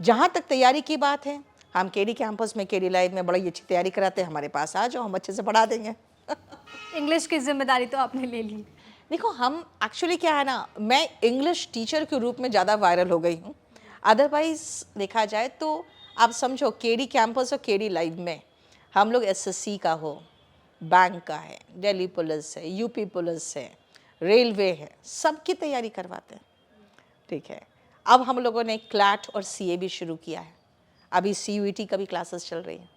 [SPEAKER 2] जहाँ तक तैयारी की बात है, हम केडी कैंपस में, केडी लाइव में बड़ी अच्छी तैयारी कराते हैं, हमारे पास आ जाओ, हम अच्छे से पढ़ा देंगे।
[SPEAKER 1] इंग्लिश की जिम्मेदारी तो आपने ले ली।
[SPEAKER 2] देखो हम एक्चुअली क्या है ना, मैं इंग्लिश टीचर के रूप में ज़्यादा वायरल हो गई हूँ। अदरवाइज देखा जाए तो आप समझो केडी कैंपस और केडी लाइव में हम लोग एसएससी का हो, बैंक का है, दिल्ली पुलिस है, यूपी पुलिस है, रेलवे है, सबकी तैयारी करवाते हैं, ठीक है। अब हम लोगों ने क्लैट और सीए भी शुरू किया है, अभी सीयूईटी का भी क्लासेस चल रही हैं।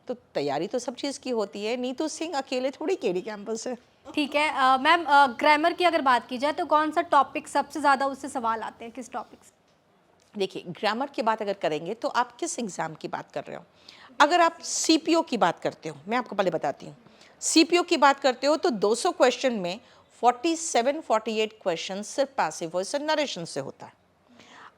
[SPEAKER 2] तो तैयारी तो सब चीज़ की होती है। नीतू सिंह अकेले थोड़ी केडी कैंपस है।
[SPEAKER 1] ठीक है मैम, ग्रामर की अगर बात की जाए तो कौन सा टॉपिक सबसे ज़्यादा उससे सवाल आते हैं, किस टॉपिक से?
[SPEAKER 2] देखिए, ग्रामर की बात अगर करेंगे तो आप किस एग्ज़ाम की बात कर रहे हो। अगर आप सीपीओ की बात करते हो, मैं आपको पहले बताती हूँ, सीपीओ की बात करते हो तो 200 क्वेश्चन में 47-48 क्वेश्चन सिर्फ पैसिव वॉइस और नरेशन से होता है।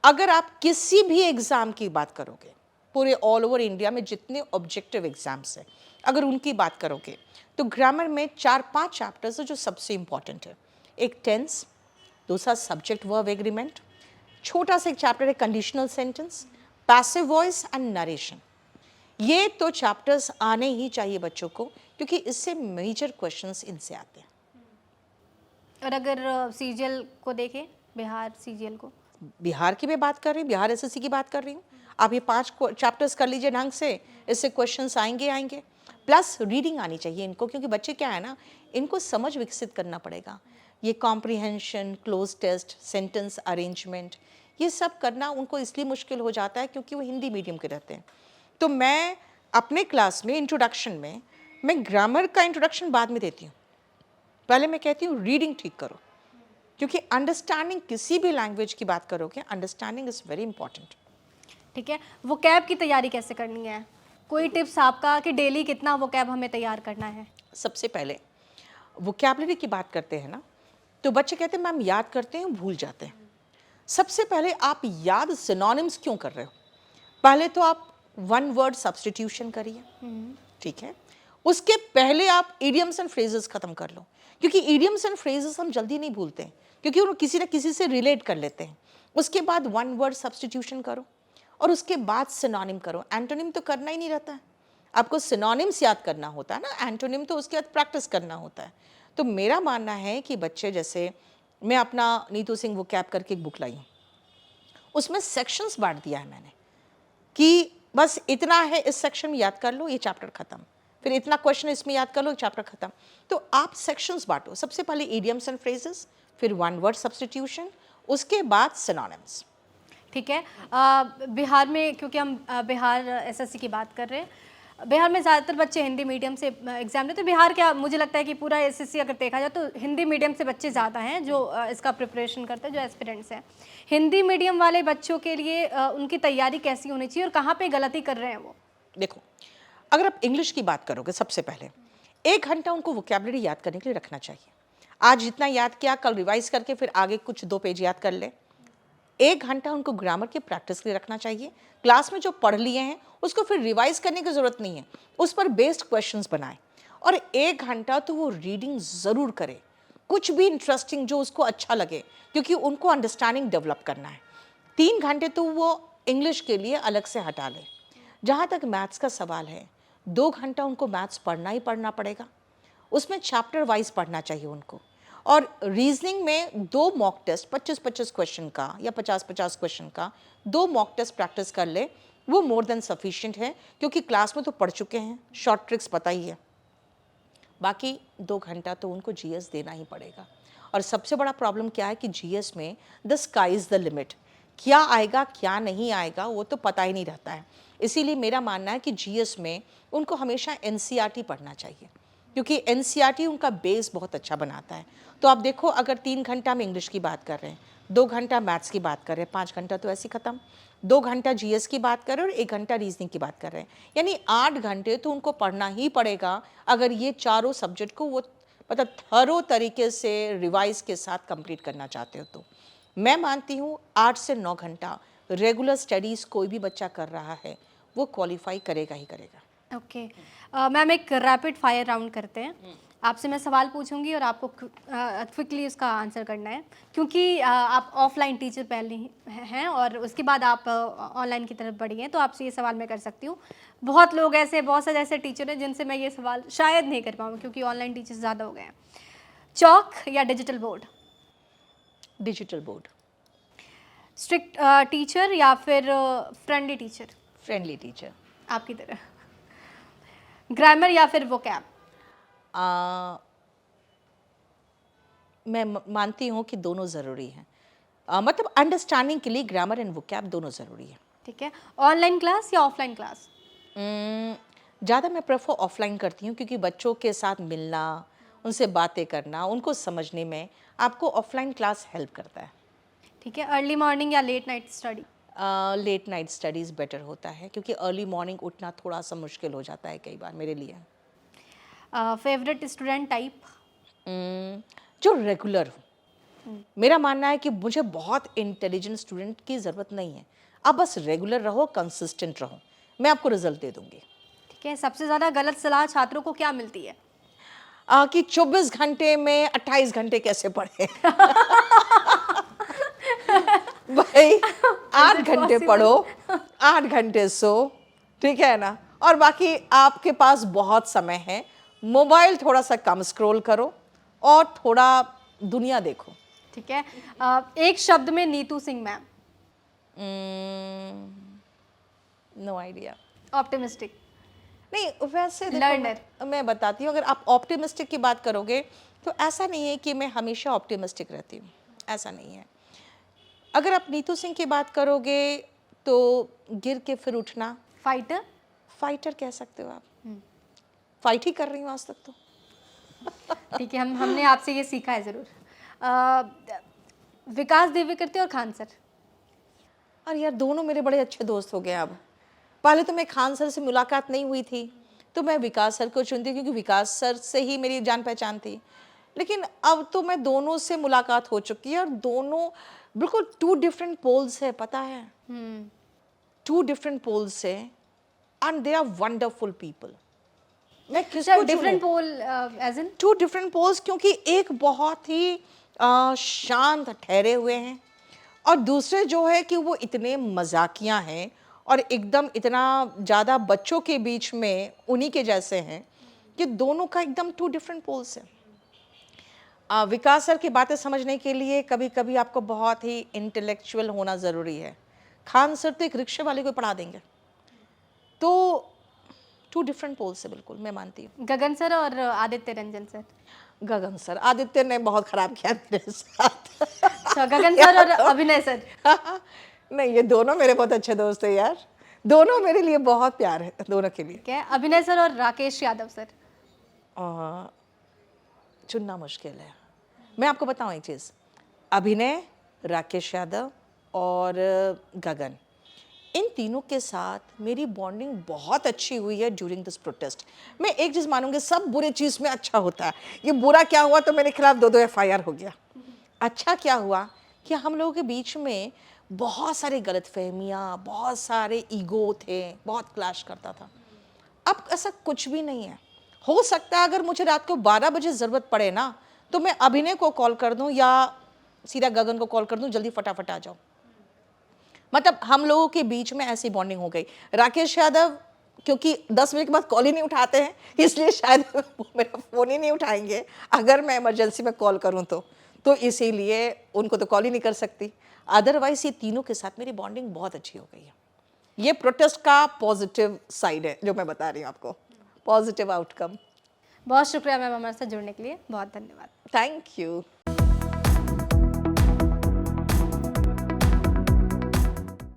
[SPEAKER 2] अगर आप किसी भी एग्ज़ाम की बात करोगे, पूरे ऑल ओवर इंडिया में जितने ऑब्जेक्टिव एग्ज़ाम्स हैं, अगर उनकी बात करोगे तो ग्रामर में 4-5 चैप्टर्स है जो सबसे इम्पॉर्टेंट है। एक टेंस, दूसरा सब्जेक्ट वर्ब एग्रीमेंट, छोटा सा एक चैप्टर है conditional sentence, passive voice and narration. ये तो चैप्टर्स आने ही चाहिए बच्चों को, क्योंकि इससे मेजर क्वेश्चंस इनसे आते हैं।
[SPEAKER 1] और अगर सीजीएल को देखें, बिहार सीजीएल को,
[SPEAKER 2] बिहार की मैं बात कर रही हूँ, बिहार एसएससी की बात कर रही हूँ। आप ये 5 चैप्टर्स कर लीजिए ढंग से, इससे क्वेश्चंस आएंगे। प्लस रीडिंग आनी चाहिए इनको, क्योंकि बच्चे क्या है ना, इनको समझ विकसित करना पड़ेगा। ये comprehension, cloze test, sentence arrangement, ये सब करना उनको इसलिए मुश्किल हो जाता है क्योंकि वो हिंदी मीडियम के रहते हैं। तो मैं अपने क्लास में इंट्रोडक्शन में मैं ग्रामर का इंट्रोडक्शन बाद में देती हूँ, पहले मैं कहती हूँ रीडिंग ठीक करो, क्योंकि अंडरस्टैंडिंग, किसी भी लैंग्वेज की बात करोगे, अंडरस्टैंडिंग इज़ वेरी इंपॉर्टेंट।
[SPEAKER 1] ठीक है। वोकैब की तैयारी कैसे करनी है? कोई टिप्स आपका कि डेली कितना वोकैब हमें तैयार करना है?
[SPEAKER 2] सबसे पहले वोकैबुलरी की बात करते हैं ना, तो बच्चे कहते हैं मैम याद करते हैं भूल जाते हैं। सबसे पहले आप याद सिनोनिम्स क्यों कर रहे हो? पहले तो आप वन वर्ड सब्स्टिट्यूशन करिए, ठीक है। उसके पहले आप इडियम्स एंड फ्रेजेस खत्म कर लो, क्योंकि इडियम्स एंड फ्रेजेस हम जल्दी नहीं भूलते हैं, क्योंकि उन्हें किसी न किसी से रिलेट कर लेते हैं। उसके बाद वन वर्ड सब्स्टिट्यूशन करो, और उसके बाद सिनोनिम करो। एंटोनिम तो करना ही नहीं रहता है, आपको सिनोनिम्स याद करना होता है ना, एंटोनिम तो उसके बाद प्रैक्टिस करना होता है। तो मेरा मानना है कि बच्चे, जैसे मैं अपना नीतू सिंह वोकैब करके एक बुक लाई हूँ, उसमें सेक्शंस बांट दिया है मैंने कि बस इतना है इस सेक्शन में याद कर लो, ये चैप्टर खत्म, फिर इतना क्वेश्चन इसमें याद कर लो, चैप्टर खत्म। तो आप सेक्शंस बांटो, सबसे पहले इडियम्स एंड फ्रेजेस, फिर वन वर्ड सब्स्टिट्यूशन, उसके बाद सिनोनिम्स।
[SPEAKER 1] ठीक है। बिहार में, क्योंकि हम बिहार एसएससी की बात कर रहे हैं, बिहार में ज़्यादातर बच्चे हिंदी मीडियम से एग्ज़ाम देते हैं। बिहार क्या, मुझे लगता है कि पूरा एसएससी अगर देखा जाए तो हिंदी मीडियम से बच्चे ज़्यादा हैं जो इसका प्रिपरेशन करते हैं, जो एस्पिरेंट्स हैं। हिंदी मीडियम वाले बच्चों के लिए उनकी तैयारी कैसी होनी चाहिए और कहाँ पे गलती कर रहे हैं वो?
[SPEAKER 2] देखो, अगर आप इंग्लिश की बात करोगे, सबसे पहले 1 घंटा उनको वोकैबुलरी याद करने के लिए रखना चाहिए। आज जितना याद किया, कल रिवाइज करके फिर आगे कुछ 2 पेज याद कर ले। 1 घंटा उनको ग्रामर की प्रैक्टिस के लिए रखना चाहिए। क्लास में जो पढ़ लिए हैं उसको फिर रिवाइज करने की ज़रूरत नहीं है, उस पर बेस्ड क्वेश्चंस बनाएं। और 1 घंटा तो वो रीडिंग ज़रूर करे, कुछ भी इंटरेस्टिंग जो उसको अच्छा लगे, क्योंकि उनको अंडरस्टैंडिंग डेवलप करना है। 3 घंटे तो वो इंग्लिश के लिए अलग से हटा लें। जहाँ तक मैथ्स का सवाल है, 2 घंटा उनको मैथ्स पढ़ना ही पढ़ना पड़ेगा, उसमें चैप्टर वाइज पढ़ना चाहिए उनको। और रीजनिंग में 2 मॉक टेस्ट 25-25 क्वेश्चन का या 50-50 क्वेश्चन का 2 मॉक टेस्ट प्रैक्टिस कर ले, वो मोर देन सफिशिएंट है, क्योंकि क्लास में तो पढ़ चुके हैं, शॉर्ट ट्रिक्स पता ही है। बाकी 2 घंटा तो उनको जीएस देना ही पड़ेगा। और सबसे बड़ा प्रॉब्लम क्या है कि जीएस में the sky is the limit, क्या आएगा क्या नहीं आएगा वो तो पता ही नहीं रहता है। इसीलिए मेरा मानना है कि जीएस में उनको हमेशा एनसीईआरटी पढ़ना चाहिए, क्योंकि एनसीईआरटी उनका बेस बहुत अच्छा बनाता है। तो आप देखो, अगर 3 घंटा में इंग्लिश की बात कर रहे हैं, 2 घंटा मैथ्स की बात कर रहे हैं, 5 घंटा तो ऐसे ही खत्म। 2 घंटा जीएस की बात कर रहे हैं और 1 घंटा रीजनिंग की बात कर रहे हैं, यानी 8 घंटे तो उनको पढ़ना ही पड़ेगा, अगर ये चारों सब्जेक्ट को वो मतलब थरो तरीके से रिवाइज के साथ कंप्लीट करना चाहते हो। तो मैं मानती हूँ 8 से 9 घंटा रेगुलर स्टडीज़ कोई भी बच्चा कर रहा है, वो क्वालिफाई करेगा ही करेगा।
[SPEAKER 1] ओके। मैम, एक रैपिड फायर राउंड करते हैं। आपसे मैं सवाल पूछूंगी और आपको क्विकली उसका आंसर करना है, क्योंकि आप ऑफलाइन टीचर पहले ही हैं और उसके बाद आप ऑनलाइन की तरफ बढ़ी हैं, तो आपसे ये सवाल मैं कर सकती हूँ। बहुत लोग ऐसे, बहुत सारे ऐसे टीचर हैं जिनसे मैं ये सवाल शायद नहीं कर पाऊँगी, क्योंकि ऑनलाइन टीचर्स ज़्यादा हो गए हैं। चॉक या digital board?
[SPEAKER 2] Digital board.
[SPEAKER 1] Strict teacher या फिर फ्रेंडली टीचर?
[SPEAKER 2] Friendly teacher.
[SPEAKER 1] आपकी तरह। ग्रामर या फिर वोकैब?
[SPEAKER 2] मैं मानती हूँ कि दोनों ज़रूरी हैं, मतलब अंडरस्टैंडिंग के लिए ग्रामर एंड वोकैब दोनों ज़रूरी है।
[SPEAKER 1] ठीक है। ऑनलाइन क्लास या ऑफलाइन क्लास?
[SPEAKER 2] ज़्यादा मैं प्रेफर ऑफलाइन करती हूँ, क्योंकि बच्चों के साथ मिलना, उनसे बातें करना, उनको समझने में आपको ऑफलाइन क्लास हेल्प करता है।
[SPEAKER 1] ठीक है। अर्ली मॉर्निंग या late night study?
[SPEAKER 2] Late night studies better होता है, क्योंकि अर्ली मॉर्निंग उठना थोड़ा सा मुश्किल हो जाता है कई बार मेरे लिए।
[SPEAKER 1] Favourite student type?
[SPEAKER 2] जो रेगुलर हो। मेरा मानना है कि मुझे बहुत इंटेलिजेंट स्टूडेंट की ज़रूरत नहीं है, आप बस रेगुलर रहो, कंसिस्टेंट रहो, मैं आपको रिजल्ट दे दूंगी।
[SPEAKER 1] ठीक है। सबसे ज़्यादा गलत सलाह छात्रों को क्या मिलती है?
[SPEAKER 2] कि 24 घंटे में 28 घंटे कैसे पढ़े। भाई 8
[SPEAKER 1] it
[SPEAKER 2] घंटे
[SPEAKER 1] possible?
[SPEAKER 2] पढ़ो, 8 घंटे सो, ठीक है ना, और बाकी आपके पास बहुत समय है, मोबाइल थोड़ा सा कम स्क्रॉल करो और थोड़ा दुनिया देखो।
[SPEAKER 1] ठीक है। एक शब्द में Neetu Singh ma'am.
[SPEAKER 2] No idea.
[SPEAKER 1] Optimistic.
[SPEAKER 2] नहीं वैसे देखो,
[SPEAKER 1] Learner.
[SPEAKER 2] मैं बताती हूँ, अगर आप ऑप्टिमिस्टिक की बात करोगे तो ऐसा नहीं है कि मैं हमेशा ऑप्टिमिस्टिक रहती हूँ, ऐसा नहीं है। अगर आप नीतू सिंह की बात करोगे तो गिर के फिर उठना,
[SPEAKER 1] फाइटर।
[SPEAKER 2] फाइटर कह सकते हो आप। फाइट ही कर रही हूँ आज तक तो।
[SPEAKER 1] ठीक है, हमने आपसे ये सीखा है ज़रूर। विकास देवीकृति और खान सर।
[SPEAKER 2] और यार दोनों मेरे बड़े अच्छे दोस्त हो गए अब। पहले तो मैं खान सर से मुलाकात नहीं हुई थी तो मैं विकास सर को चुनती क्योंकि विकास सर से ही मेरी जान पहचान थी, लेकिन अब तो मैं दोनों से मुलाकात हो चुकी है और दोनों बिल्कुल 2 डिफरेंट पोल्स है, पता है, 2 डिफरेंट पोल्स है and they are wonderful people. मैं किसको
[SPEAKER 1] डिफरेंट
[SPEAKER 2] चुनूं?
[SPEAKER 1] Pole as in.
[SPEAKER 2] 2 different poles, क्योंकि एक बहुत ही शांत ठहरे हुए हैं और दूसरे जो है कि वो इतने मजाकिया हैं और एकदम इतना ज़्यादा बच्चों के बीच में उन्हीं के जैसे हैं कि दोनों का एकदम 2 डिफरेंट पोल्स है। विकास सर की बातें समझने के लिए कभी कभी आपको बहुत ही इंटेलेक्चुअल होना ज़रूरी है। खान सर तो एक रिक्शे वाले को पढ़ा देंगे। तो 2 डिफरेंट पोल्स है, बिल्कुल मैं मानती हूँ।
[SPEAKER 1] गगन सर और आदित्य रंजन सर।
[SPEAKER 2] गगन सर, आदित्य ने बहुत खराब किया मेरे साथ।
[SPEAKER 1] अच्छा, गगन सर और अभिनय सर।
[SPEAKER 2] नहीं, ये दोनों मेरे बहुत अच्छे दोस्त हैं यार, दोनों मेरे लिए बहुत प्यार है दोनों के लिए।
[SPEAKER 1] ठीक है, अभिनय सर और राकेश यादव सर।
[SPEAKER 2] चुनना मुश्किल है। मैं आपको बताऊं एक चीज़, अभिनय, राकेश यादव और गगन, इन तीनों के साथ मेरी बॉन्डिंग बहुत अच्छी हुई है ड्यूरिंग दिस प्रोटेस्ट। मैं एक चीज़ मानूंगी, सब बुरे चीज़ में अच्छा होता है। ये बुरा क्या हुआ तो मेरे खिलाफ 2 FIR हो गया। अच्छा क्या हुआ कि हम लोगों के बीच में बहुत सारी गलतफहमियाँ, बहुत सारे ईगो थे, बहुत क्लैश करता था। अब ऐसा कुछ भी नहीं है। हो सकता है अगर मुझे रात को 12 बजे ज़रूरत पड़े ना तो मैं अभिनय को कॉल कर दूं या सीधा गगन को कॉल कर दूं, जल्दी फटाफट आ जाओ। मतलब हम लोगों के बीच में ऐसी बॉन्डिंग हो गई। राकेश यादव क्योंकि 10 मिनट के बाद कॉल ही नहीं उठाते हैं, इसलिए शायद मेरा फ़ोन ही नहीं उठाएंगे अगर मैं इमरजेंसी में कॉल करूं तो इसीलिए उनको तो कॉल ही नहीं कर सकती। अदरवाइज ये तीनों के साथ मेरी बॉन्डिंग बहुत अच्छी हो गई है। ये प्रोटेस्ट का पॉजिटिव साइड है जो मैं बता रही हूँ आपको, पॉजिटिव आउटकम।
[SPEAKER 1] बहुत शुक्रिया मैम हमारे साथ जुड़ने के लिए, बहुत धन्यवाद।
[SPEAKER 2] Thank you.